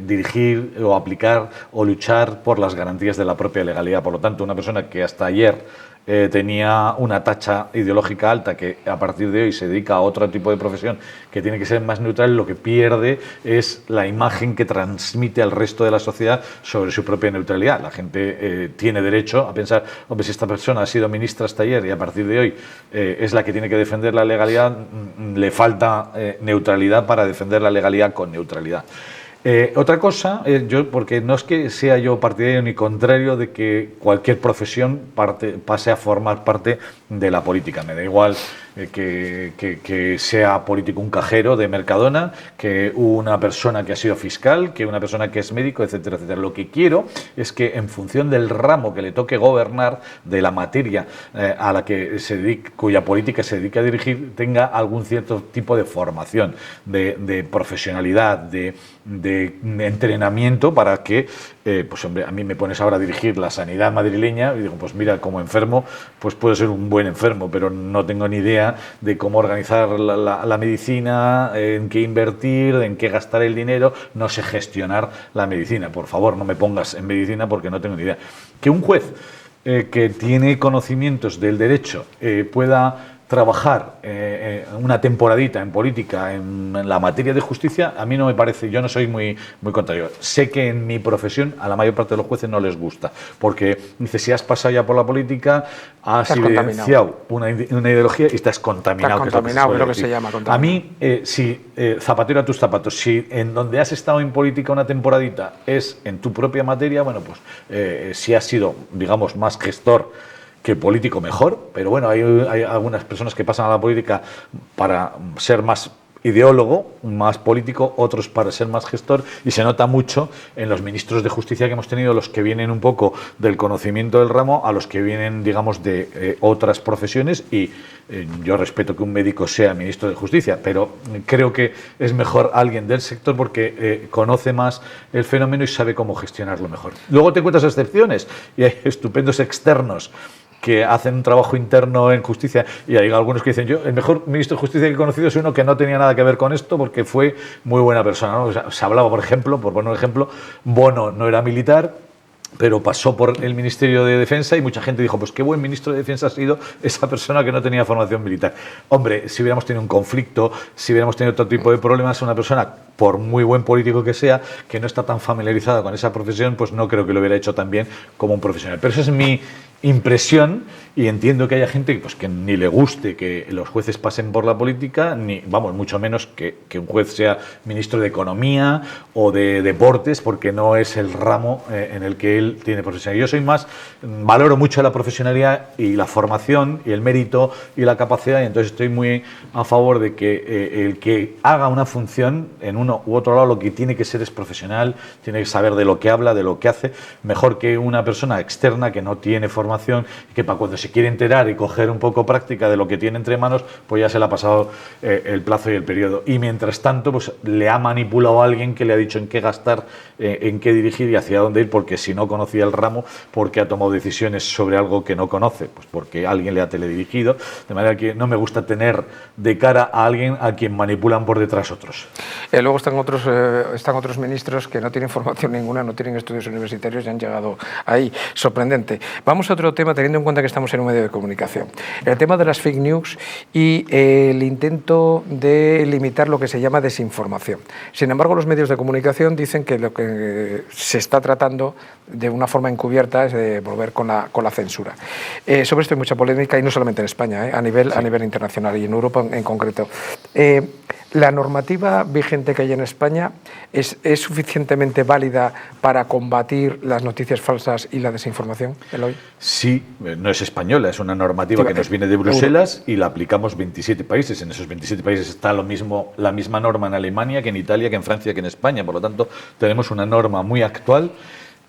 dirigir o aplicar o luchar por las garantías de la propia legalidad. Por lo tanto, una persona que hasta ayer tenía una tacha ideológica alta, que a partir de hoy se dedica a otro tipo de profesión que tiene que ser más neutral, lo que pierde es la imagen que transmite al resto de la sociedad sobre su propia neutralidad. La gente tiene derecho a pensar, hombre, si esta persona ha sido ministra hasta ayer y a partir de hoy es la que tiene que defender la legalidad, le falta neutralidad para defender la legalidad con neutralidad. Otra cosa, yo, porque no es que sea yo partidario ni contrario de que cualquier profesión pase a formar parte de la política. Me da igual que sea político un cajero de Mercadona, que una persona que ha sido fiscal, que una persona que es médico, etcétera, etcétera. Lo que quiero es que en función del ramo que le toque gobernar, de la materia a la que se dedique, cuya política se dedique a dirigir, tenga algún cierto tipo de formación, de profesionalidad, de entrenamiento para que, pues hombre, a mí me pones ahora a dirigir la sanidad madrileña y digo, pues mira, como enfermo, pues puedo ser un buen enfermo, pero no tengo ni idea de cómo organizar la medicina, en qué invertir, en qué gastar el dinero, no sé gestionar la medicina. Por favor, no me pongas en medicina porque no tengo ni idea. Que un juez que tiene conocimientos del derecho pueda trabajar una temporadita en política, en la materia de justicia, a mí no me parece, yo no soy muy contrario. Sé que en mi profesión a la mayor parte de los jueces no les gusta, porque dice, si has pasado ya por la política, has evidenciado una ideología y estás contaminado. Estás contaminado, es lo que se llama contaminado. A mí, si zapatero a tus zapatos, si en donde has estado en política una temporadita es en tu propia materia, bueno, pues si has sido, digamos, más gestor que político, mejor, pero bueno, hay algunas personas que pasan a la política para ser más ideólogo, más político, otros para ser más gestor, y se nota mucho en los ministros de justicia que hemos tenido, los que vienen un poco del conocimiento del ramo a los que vienen, digamos, de otras profesiones, y yo respeto que un médico sea ministro de justicia, pero creo que es mejor alguien del sector porque conoce más el fenómeno y sabe cómo gestionarlo mejor. Luego te encuentras excepciones y hay estupendos externos que hacen un trabajo interno en justicia, y hay algunos que dicen, yo, el mejor ministro de justicia que he conocido es uno que no tenía nada que ver con esto porque fue muy buena persona, ¿no? O sea, se hablaba, por ejemplo, por poner un ejemplo, Bono no era militar, pero pasó por el Ministerio de Defensa y mucha gente dijo, pues qué buen ministro de Defensa ha sido esa persona que no tenía formación militar. Hombre, si hubiéramos tenido un conflicto, si hubiéramos tenido otro tipo de problemas, una persona, por muy buen político que sea, que no está tan familiarizada con esa profesión, pues no creo que lo hubiera hecho tan bien como un profesional. Pero esa es mi impresión, y entiendo que haya gente pues, que ni le guste que los jueces pasen por la política, ni, vamos, mucho menos que un juez sea ministro de Economía o de Deportes, porque no es el ramo en el que él tiene profesionalidad. Yo soy más, valoro mucho la profesionalidad y la formación y el mérito y la capacidad, y entonces estoy muy a favor de que el que haga una función en uno u otro lado, lo que tiene que ser es profesional, tiene que saber de lo que habla, de lo que hace, mejor que una persona externa que no tiene formación, que para cuando se quiere enterar y coger un poco práctica de lo que tiene entre manos, pues ya se le ha pasado el plazo y el periodo. Y mientras tanto, pues le ha manipulado a alguien que le ha dicho en qué gastar, en qué dirigir y hacia dónde ir, porque si no conocía el ramo, porque ha tomado decisiones sobre algo que no conoce, pues porque alguien le ha teledirigido. De manera que no me gusta tener de cara a alguien a quien manipulan por detrás otros. Luego están otros ministros que no tienen formación ninguna, no tienen estudios universitarios y han llegado ahí. Sorprendente. Vamos a otro tema, teniendo en cuenta que estamos en un medio de comunicación. El tema de las fake news y el intento de limitar lo que se llama desinformación. Sin embargo, los medios de comunicación dicen que lo que se está tratando de una forma encubierta es de volver con la censura. Sobre esto hay mucha polémica, y no solamente en España, a nivel internacional y en Europa en concreto. ¿La normativa vigente que hay en España es suficientemente válida para combatir las noticias falsas y la desinformación, Eloy? Sí, no es española, es una normativa que nos viene de Bruselas y la aplicamos 27 países. En esos 27 países está la misma norma en Alemania, que en Italia, que en Francia, que en España. Por lo tanto, tenemos una norma muy actual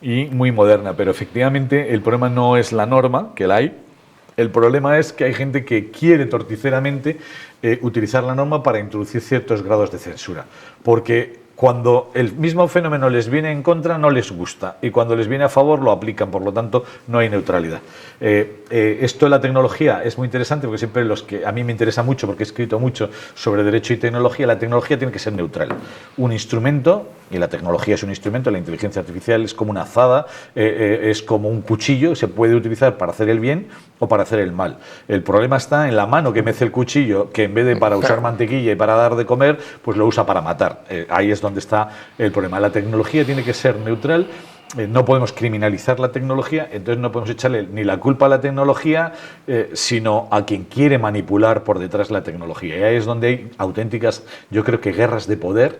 y muy moderna. Pero efectivamente el problema no es la norma, que la hay. El problema es que hay gente que quiere torticeramente utilizar la norma para introducir ciertos grados de censura. Porque cuando el mismo fenómeno les viene en contra, no les gusta, y cuando les viene a favor, lo aplican. Por lo tanto, no hay neutralidad. Esto de la tecnología es muy interesante, porque siempre a mí me interesa mucho, porque he escrito mucho sobre derecho y tecnología. La tecnología tiene que ser neutral. Un instrumento, y la tecnología es un instrumento, la inteligencia artificial es como una azada, es como un cuchillo, se puede utilizar para hacer el bien o para hacer el mal. El problema está en la mano que mece el cuchillo, que en vez de para usar mantequilla y para dar de comer, pues lo usa para matar. Ahí es donde está el problema. La tecnología tiene que ser neutral, no podemos criminalizar la tecnología, entonces no podemos echarle ni la culpa a la tecnología, sino a quien quiere manipular por detrás la tecnología. Y ahí es donde hay auténticas, yo creo que guerras de poder,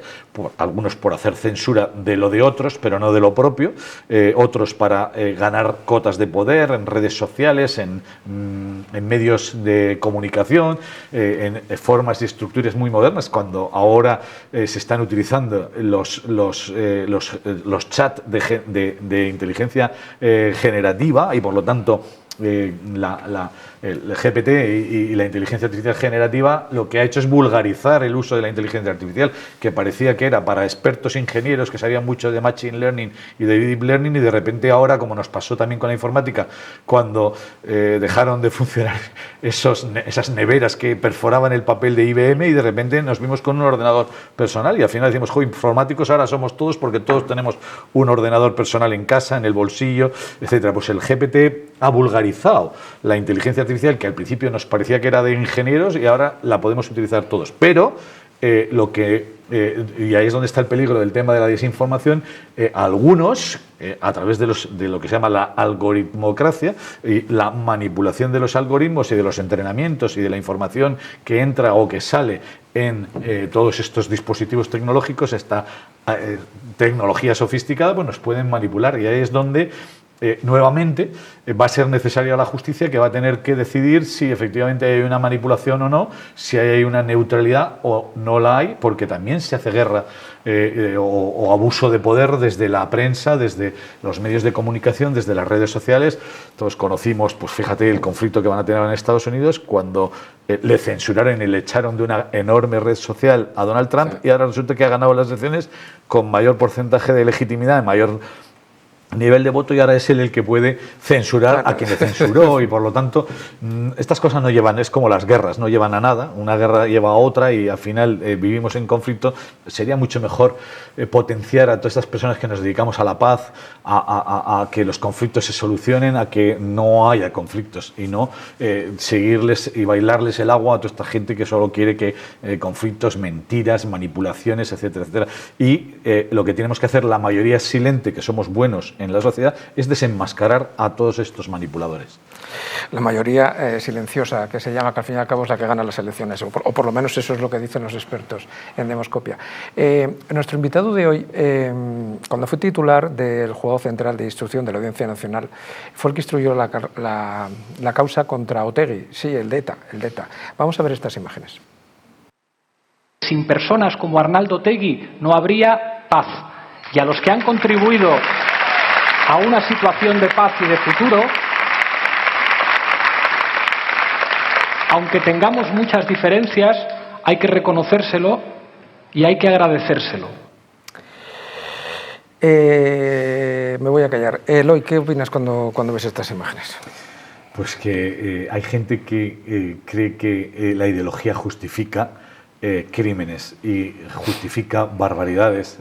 algunos por hacer censura de lo de otros, pero no de lo propio, otros para ganar cotas de poder en redes sociales, en medios de comunicación, en formas y estructuras muy modernas, cuando ahora se están utilizando los chats de inteligencia generativa y por lo tanto el GPT y la inteligencia artificial generativa lo que ha hecho es vulgarizar el uso de la inteligencia artificial, que parecía que era para expertos ingenieros que sabían mucho de Machine Learning y de Deep Learning, y de repente ahora, como nos pasó también con la informática, cuando dejaron de funcionar esas neveras que perforaban el papel de IBM, y de repente nos vimos con un ordenador personal y al final decimos, informáticos ahora somos todos porque todos tenemos un ordenador personal en casa, en el bolsillo, etcétera. Pues el GPT ha vulgarizado la inteligencia artificial, que al principio nos parecía que era de ingenieros, y ahora la podemos utilizar todos. Pero y ahí es donde está el peligro del tema de la desinformación, algunos, a través de lo que se llama la algoritmocracia y la manipulación de los algoritmos y de los entrenamientos y de la información que entra o que sale en todos estos dispositivos tecnológicos, esta tecnología sofisticada, pues nos pueden manipular, y ahí es donde nuevamente va a ser necesaria la justicia, que va a tener que decidir si efectivamente hay una manipulación o no, si hay una neutralidad o no la hay, porque también se hace guerra o abuso de poder desde la prensa, desde los medios de comunicación, desde las redes sociales. Todos conocimos, pues fíjate, el conflicto que van a tener en Estados Unidos cuando le censuraron y le echaron de una enorme red social a Donald Trump, y ahora resulta que ha ganado las elecciones con mayor porcentaje de legitimidad, mayor nivel de voto, y ahora es él el que puede censurar a quien le censuró, y por lo tanto estas cosas no llevan, es como las guerras, no llevan a nada, una guerra lleva a otra y al final vivimos en conflicto. Sería mucho mejor potenciar a todas estas personas que nos dedicamos a la paz, a que los conflictos se solucionen, a que no haya conflictos, y no seguirles y bailarles el agua a toda esta gente que solo quiere que conflictos, mentiras, manipulaciones, etcétera, etcétera. Y lo que tenemos que hacer la mayoría silente, que somos buenos en la sociedad, es desenmascarar a todos estos manipuladores. La mayoría silenciosa, que se llama, que al fin y al cabo es la que gana las elecciones, o por lo menos eso es lo que dicen los expertos en demoscopia. Nuestro invitado de hoy, cuando fue titular del Juzgado Central de Instrucción de la Audiencia Nacional, fue el que instruyó la causa contra Otegi, sí, el de ETA. Vamos a ver estas imágenes. Sin personas como Arnaldo Otegi no habría paz, y a los que han contribuido a una situación de paz y de futuro, aunque tengamos muchas diferencias, hay que reconocérselo y hay que agradecérselo. Me voy a callar. Eloy, ¿qué opinas cuando ves estas imágenes? Pues que hay gente que cree que la ideología justifica crímenes y justifica barbaridades.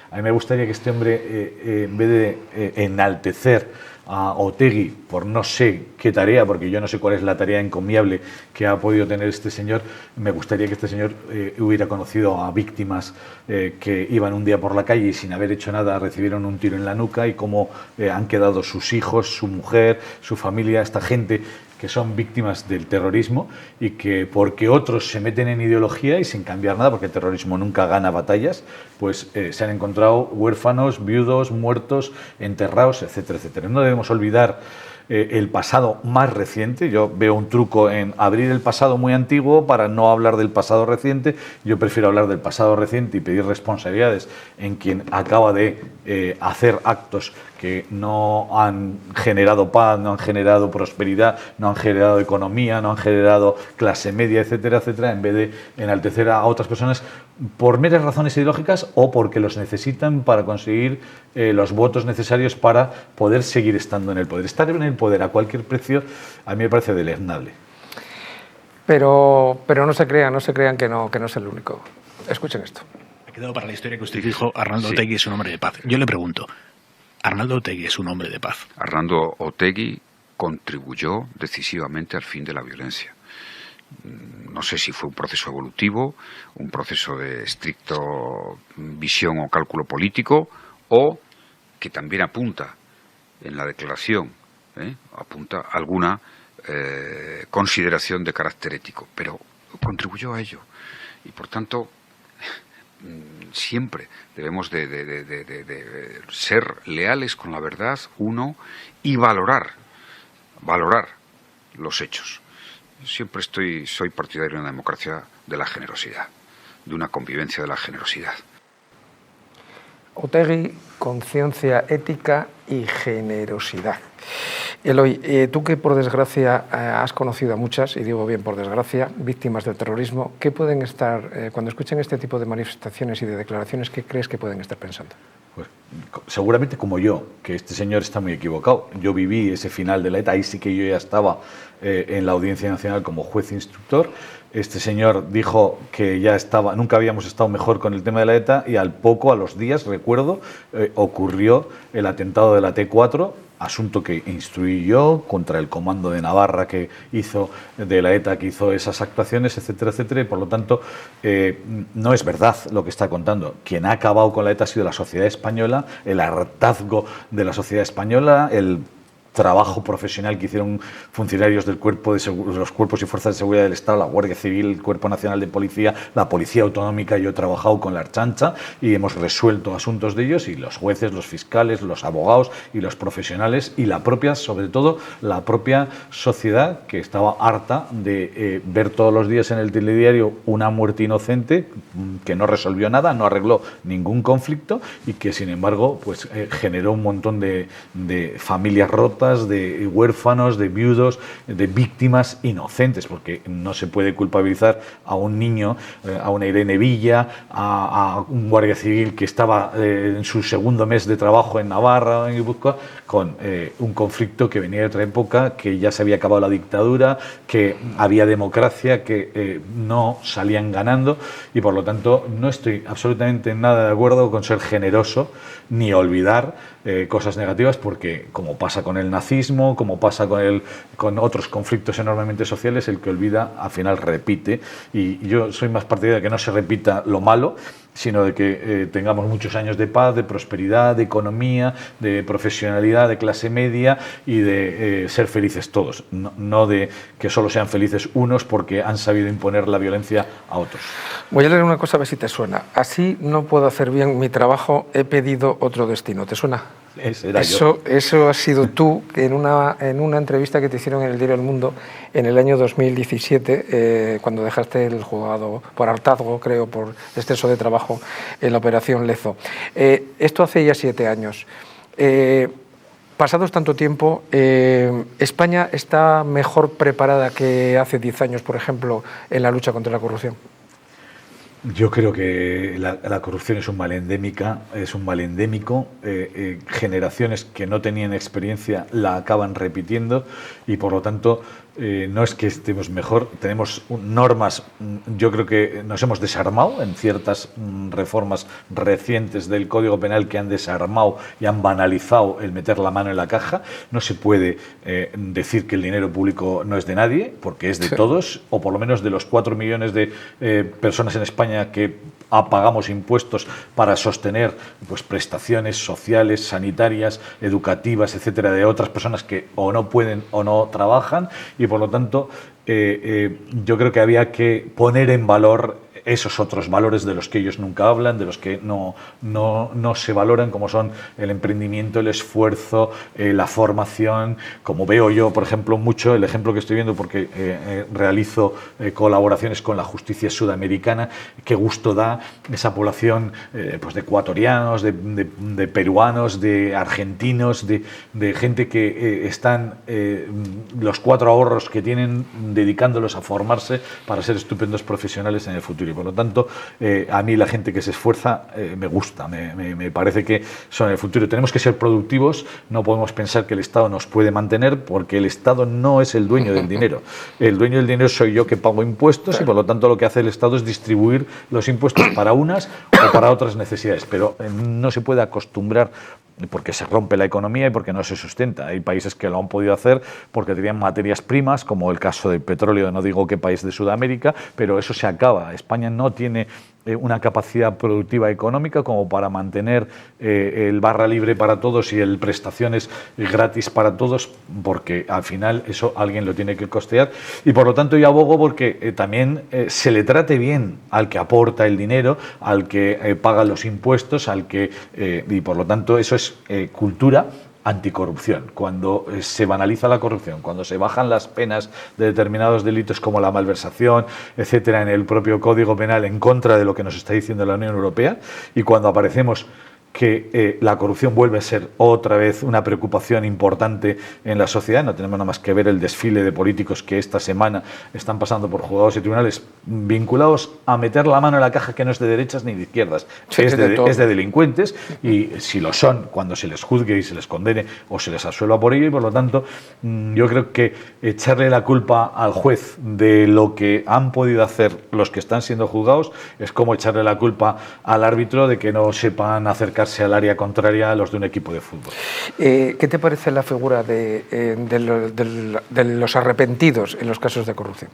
A mí me gustaría que este hombre, en vez de enaltecer a Otegi por no sé qué tarea, porque yo no sé cuál es la tarea encomiable que ha podido tener este señor, me gustaría que este señor hubiera conocido a víctimas que iban un día por la calle y sin haber hecho nada recibieron un tiro en la nuca, y cómo han quedado sus hijos, su mujer, su familia, esta gente que son víctimas del terrorismo, y que porque otros se meten en ideología y sin cambiar nada, porque el terrorismo nunca gana batallas, pues se han encontrado huérfanos, viudos, muertos, enterrados, etcétera, etcétera. No debemos olvidar el pasado más reciente. Yo veo un truco en abrir el pasado muy antiguo para no hablar del pasado reciente. Yo prefiero hablar del pasado reciente y pedir responsabilidades en quien acaba de hacer actos que no han generado paz, no han generado prosperidad, no han generado economía, no han generado clase media, etcétera, etcétera, en vez de enaltecer a otras personas por meras razones ideológicas o porque los necesitan para conseguir los votos necesarios para poder seguir estando en el poder. Estar en el poder a cualquier precio a mí me parece deleznable. Pero no se crean que no es el único. Escuchen esto. Ha quedado para la historia que usted dijo, Arnaldo Otegi es un hombre de paz. Yo le pregunto, ¿Arnaldo Otegi es un hombre de paz? Arnaldo Otegi contribuyó decisivamente al fin de la violencia. No sé si fue un proceso evolutivo, un proceso de estricto visión o cálculo político, o que también apunta en la declaración, apunta alguna consideración de carácter ético, pero contribuyó a ello. Y por tanto, siempre debemos de ser leales con la verdad, uno, y valorar los hechos. Siempre soy partidario en la democracia de la generosidad, de una convivencia de la generosidad. Otegi, conciencia ética y generosidad. Eloy, tú que por desgracia has conocido a muchas, y digo bien por desgracia, víctimas del terrorismo, ¿qué pueden estar, cuando escuchen este tipo de manifestaciones y de declaraciones, qué crees que pueden estar pensando? Pues seguramente como yo, que este señor está muy equivocado. Yo viví ese final de la ETA, ahí sí que yo ya estaba en la Audiencia Nacional como juez instructor. Este señor dijo que ya estaba, nunca habíamos estado mejor con el tema de la ETA, y a los días, recuerdo, ocurrió el atentado de la T4, asunto que instruí yo contra el comando de Navarra que hizo, de la ETA, que hizo esas actuaciones, etcétera, etcétera, y por lo tanto no es verdad lo que está contando. Quien ha acabado con la ETA ha sido la sociedad española, el hartazgo de la sociedad española, el trabajo profesional que hicieron funcionarios del los cuerpos y fuerzas de seguridad del Estado, la Guardia Civil, el Cuerpo Nacional de Policía, la Policía Autonómica. Yo he trabajado con la Ertzaintza y hemos resuelto asuntos de ellos, y los jueces, los fiscales, los abogados y los profesionales, y sobre todo la propia sociedad, que estaba harta de ver todos los días en el telediario una muerte inocente que no resolvió nada, no arregló ningún conflicto, y que sin embargo pues generó un montón de familias rotas, de huérfanos, de viudos, de víctimas inocentes, porque no se puede culpabilizar a un niño, a una Irene Villa, a un guardia civil que estaba en su segundo mes de trabajo en Navarra, en Guipúzcoa, con un conflicto que venía de otra época, que ya se había acabado la dictadura, que había democracia, que no salían ganando, y por lo tanto no estoy absolutamente nada de acuerdo con ser generoso ni olvidar cosas negativas, porque como pasa con el nazismo, como pasa con otros conflictos enormemente sociales, el que olvida al final repite, y yo soy más partidario de que no se repita lo malo, sino de que tengamos muchos años de paz, de prosperidad, de economía, de profesionalidad, de clase media, y de ser felices todos, no de que solo sean felices unos porque han sabido imponer la violencia a otros. Voy a leer una cosa a ver si te suena. Así no puedo hacer bien mi trabajo, he pedido otro destino. ¿Te suena? Eso has sido tú, que en una entrevista que te hicieron en el diario El Mundo en el año 2017, cuando dejaste el juzgado por hartazgo, creo, por exceso de trabajo en la Operación Lezo. Esto hace ya 7 años. Pasados tanto tiempo, ¿España está mejor preparada que hace 10 años, por ejemplo, en la lucha contra la corrupción? Yo creo que la corrupción es un mal endémico. Generaciones que no tenían experiencia la acaban repitiendo, y por lo tanto no es que estemos mejor, tenemos normas. Yo creo que nos hemos desarmado en ciertas reformas recientes del Código Penal, que han desarmado y han banalizado el meter la mano en la caja. No se puede decir que el dinero público no es de nadie, porque es de todos, o por lo menos de los 4 millones de personas en España que pagamos impuestos para sostener pues prestaciones sociales, sanitarias, educativas, etcétera, de otras personas que o no pueden o no trabajan, y por lo tanto yo creo que había que poner en valor esos otros valores de los que ellos nunca hablan, de los que no se valoran, como son el emprendimiento, el esfuerzo, la formación. Como veo yo, por ejemplo, mucho el ejemplo que estoy viendo, porque realizo colaboraciones con la justicia sudamericana, qué gusto da esa población pues de ecuatorianos, de peruanos, de argentinos, de gente que están los 4 ahorros que tienen dedicándolos a formarse para ser estupendos profesionales en el futuro. Y por lo tanto, a mí la gente que se esfuerza me gusta, me parece que son el futuro. Tenemos que ser productivos, no podemos pensar que el Estado nos puede mantener, porque el Estado no es el dueño del dinero. El dueño del dinero soy yo, que pago impuestos, y por lo tanto lo que hace el Estado es distribuir los impuestos para unas o para otras necesidades. Pero no se puede acostumbrar, porque se rompe la economía y porque no se sustenta. Hay países que lo han podido hacer porque tenían materias primas, como el caso del petróleo, no digo qué país de Sudamérica, pero eso se acaba. España no tiene una capacidad productiva económica como para mantener el barra libre para todos y el prestaciones gratis para todos, porque al final eso alguien lo tiene que costear, y por lo tanto yo abogo porque también se le trate bien al que aporta el dinero, al que paga los impuestos, y por lo tanto eso es cultura anticorrupción. Cuando se banaliza la corrupción, cuando se bajan las penas de determinados delitos como la malversación, etcétera, en el propio Código Penal en contra de lo que nos está diciendo la Unión Europea, y cuando aparecemos que la corrupción vuelve a ser otra vez una preocupación importante en la sociedad. No tenemos nada más que ver el desfile de políticos que esta semana están pasando por juzgados y tribunales vinculados a meter la mano en la caja, que no es de derechas ni de izquierdas, sí, es de delincuentes, y si lo son, cuando se les juzgue y se les condene o se les absuelva por ello, y por lo tanto yo creo que echarle la culpa al juez de lo que han podido hacer los que están siendo juzgados es como echarle la culpa al árbitro de que no sepan acercarse al área contraria a los de un equipo de fútbol. ¿Qué te parece la figura de los arrepentidos en los casos de corrupción?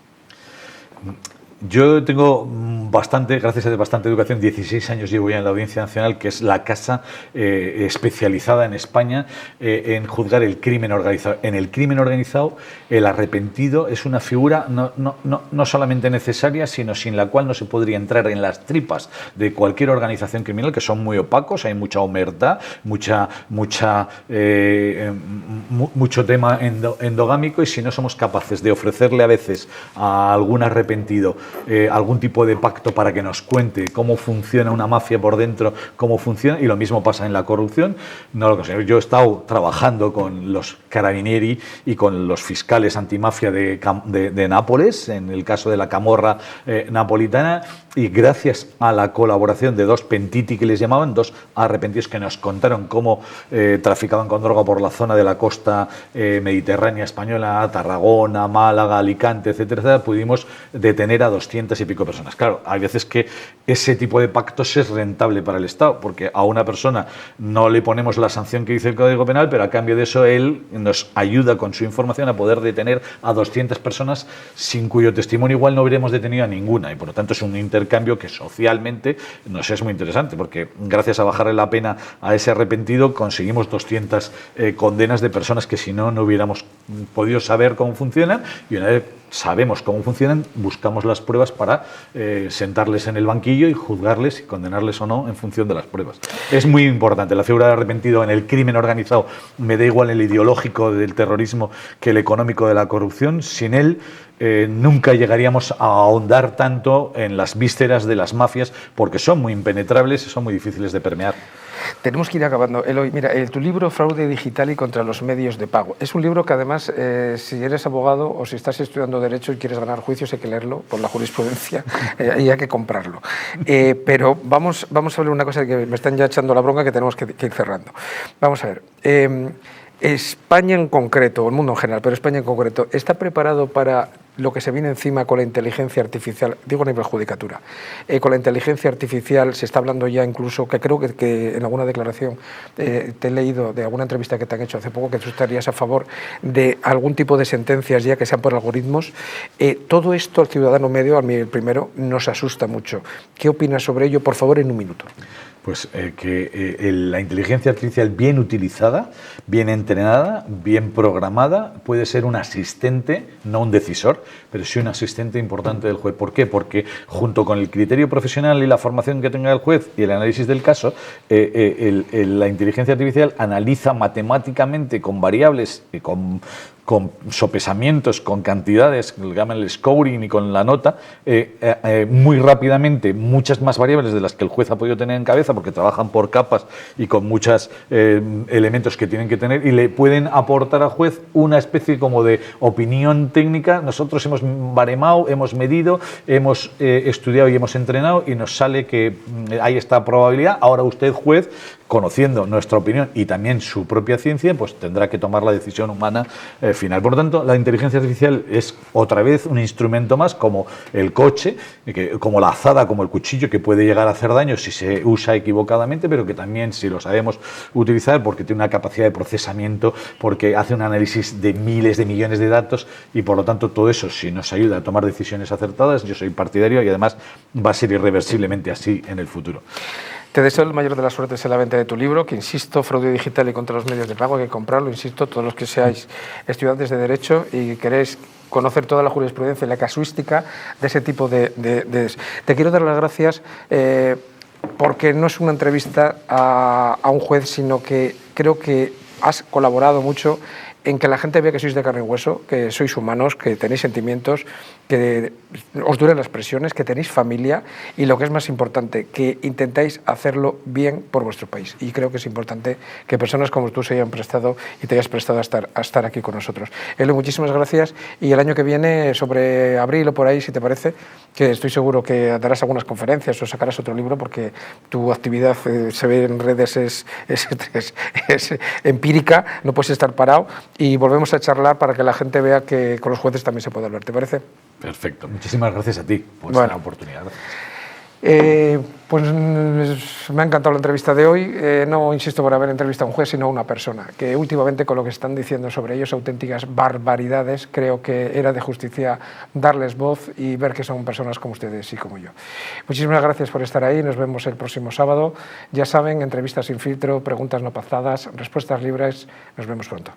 Yo tengo gracias a bastante educación, 16 años llevo ya en la Audiencia Nacional, que es la casa especializada en España en juzgar el crimen organizado. En el crimen organizado, el arrepentido es una figura no solamente necesaria, sino sin la cual no se podría entrar en las tripas de cualquier organización criminal, que son muy opacos, hay mucha omertad, mucho tema endogámico, y si no somos capaces de ofrecerle a veces a algún arrepentido algún tipo de pacto para que nos cuente cómo funciona una mafia por dentro, cómo funciona, y lo mismo pasa en la corrupción, no lo considero. Yo he estado trabajando con los carabinieri y con los fiscales antimafia de Nápoles, en el caso de la camorra napolitana, y gracias a la colaboración de dos pentiti, que les llamaban, dos arrepentidos que nos contaron cómo traficaban con droga por la zona de la costa mediterránea española, Tarragona, Málaga, Alicante, etcétera, etcétera, pudimos detener a 200 y pico personas. Claro, hay veces que ese tipo de pactos es rentable para el Estado, porque a una persona no le ponemos la sanción que dice el Código Penal, pero a cambio de eso él nos ayuda con su información a poder detener a 200 personas sin cuyo testimonio igual no hubiéramos detenido a ninguna, y por lo tanto es un intercambio que socialmente nos es muy interesante, porque gracias a bajarle la pena a ese arrepentido conseguimos 200 condenas de personas que si no hubiéramos podido saber cómo funcionan, y una vez sabemos cómo funcionan, buscamos las pruebas para sentarles en el banquillo y juzgarles y condenarles o no en función de las pruebas. Es muy importante la figura de arrepentido en el crimen organizado. Me da igual el ideológico del terrorismo que el económico de la corrupción. Sin él nunca llegaríamos a ahondar tanto en las vísceras de las mafias, porque son muy impenetrables y son muy difíciles de permear. Tenemos que ir acabando. Eloy, mira, tu libro Fraude Digital y contra los medios de pago es un libro que además, si eres abogado o si estás estudiando Derecho y quieres ganar juicios, hay que leerlo por la jurisprudencia y hay que comprarlo. Pero vamos a ver una cosa que me están ya echando la bronca, que tenemos que ir cerrando. Vamos a ver. España en concreto, o el mundo en general, pero España en concreto, ¿está preparado para lo que se viene encima con la inteligencia artificial? Digo a nivel judicatura. Con la inteligencia artificial se está hablando ya incluso, que creo que en alguna declaración te he leído de alguna entrevista que te han hecho hace poco, que tú estarías a favor de algún tipo de sentencias ya que sean por algoritmos. Todo esto al ciudadano medio, a mí el primero, nos asusta mucho. ¿Qué opinas sobre ello? Por favor, en un minuto. Pues que la inteligencia artificial bien utilizada, bien entrenada, bien programada, puede ser un asistente, no un decisor, pero sí un asistente importante del juez. ¿Por qué? Porque junto con el criterio profesional y la formación que tenga el juez y el análisis del caso, la inteligencia artificial analiza matemáticamente con variables y con sopesamientos, con cantidades, que le llaman el scoring, y con la nota, muy rápidamente, muchas más variables de las que el juez ha podido tener en cabeza, porque trabajan por capas y con muchos elementos que tienen que tener, y le pueden aportar al juez una especie como de opinión técnica. Nosotros hemos baremado, hemos medido, hemos estudiado y hemos entrenado, y nos sale que hay esta probabilidad. Ahora usted, juez, conociendo nuestra opinión y también su propia ciencia, pues tendrá que tomar la decisión humana final. Por lo tanto, la inteligencia artificial es otra vez un instrumento más, como el coche, como la azada, como el cuchillo, que puede llegar a hacer daño si se usa equivocadamente, pero que también, si lo sabemos utilizar, porque tiene una capacidad de procesamiento, porque hace un análisis de miles de millones de datos, y por lo tanto todo eso, si nos ayuda a tomar decisiones acertadas, yo soy partidario, y además va a ser irreversiblemente así en el futuro. Te deseo el mayor de las suertes en la venta de tu libro, que insisto, fraude digital y contra los medios de pago, hay que comprarlo, insisto, todos los que seáis estudiantes de Derecho y queréis conocer toda la jurisprudencia y la casuística de ese tipo de... Te quiero dar las gracias porque no es una entrevista a un juez, sino que creo que has colaborado mucho en que la gente vea que sois de carne y hueso, que sois humanos, que tenéis sentimientos, que os duren las presiones, que tenéis familia y, lo que es más importante, que intentáis hacerlo bien por vuestro país. Y creo que es importante que personas como tú se hayan prestado y te hayas prestado a estar aquí con nosotros. Elo, muchísimas gracias, y el año que viene, sobre abril o por ahí, si te parece, que estoy seguro que darás algunas conferencias o sacarás otro libro, porque tu actividad se ve en redes, es empírica, no puedes estar parado, y volvemos a charlar para que la gente vea que con los jueces también se puede hablar. ¿Te parece? Perfecto. Muchísimas gracias a ti por esta oportunidad. Pues me ha encantado la entrevista de hoy. No insisto por haber entrevistado a un juez, sino a una persona, que últimamente, con lo que están diciendo sobre ellos, auténticas barbaridades, creo que era de justicia darles voz y ver que son personas como ustedes y como yo. Muchísimas gracias por estar ahí. Nos vemos el próximo sábado. Ya saben, entrevistas sin filtro, preguntas no pactadas, respuestas libres. Nos vemos pronto.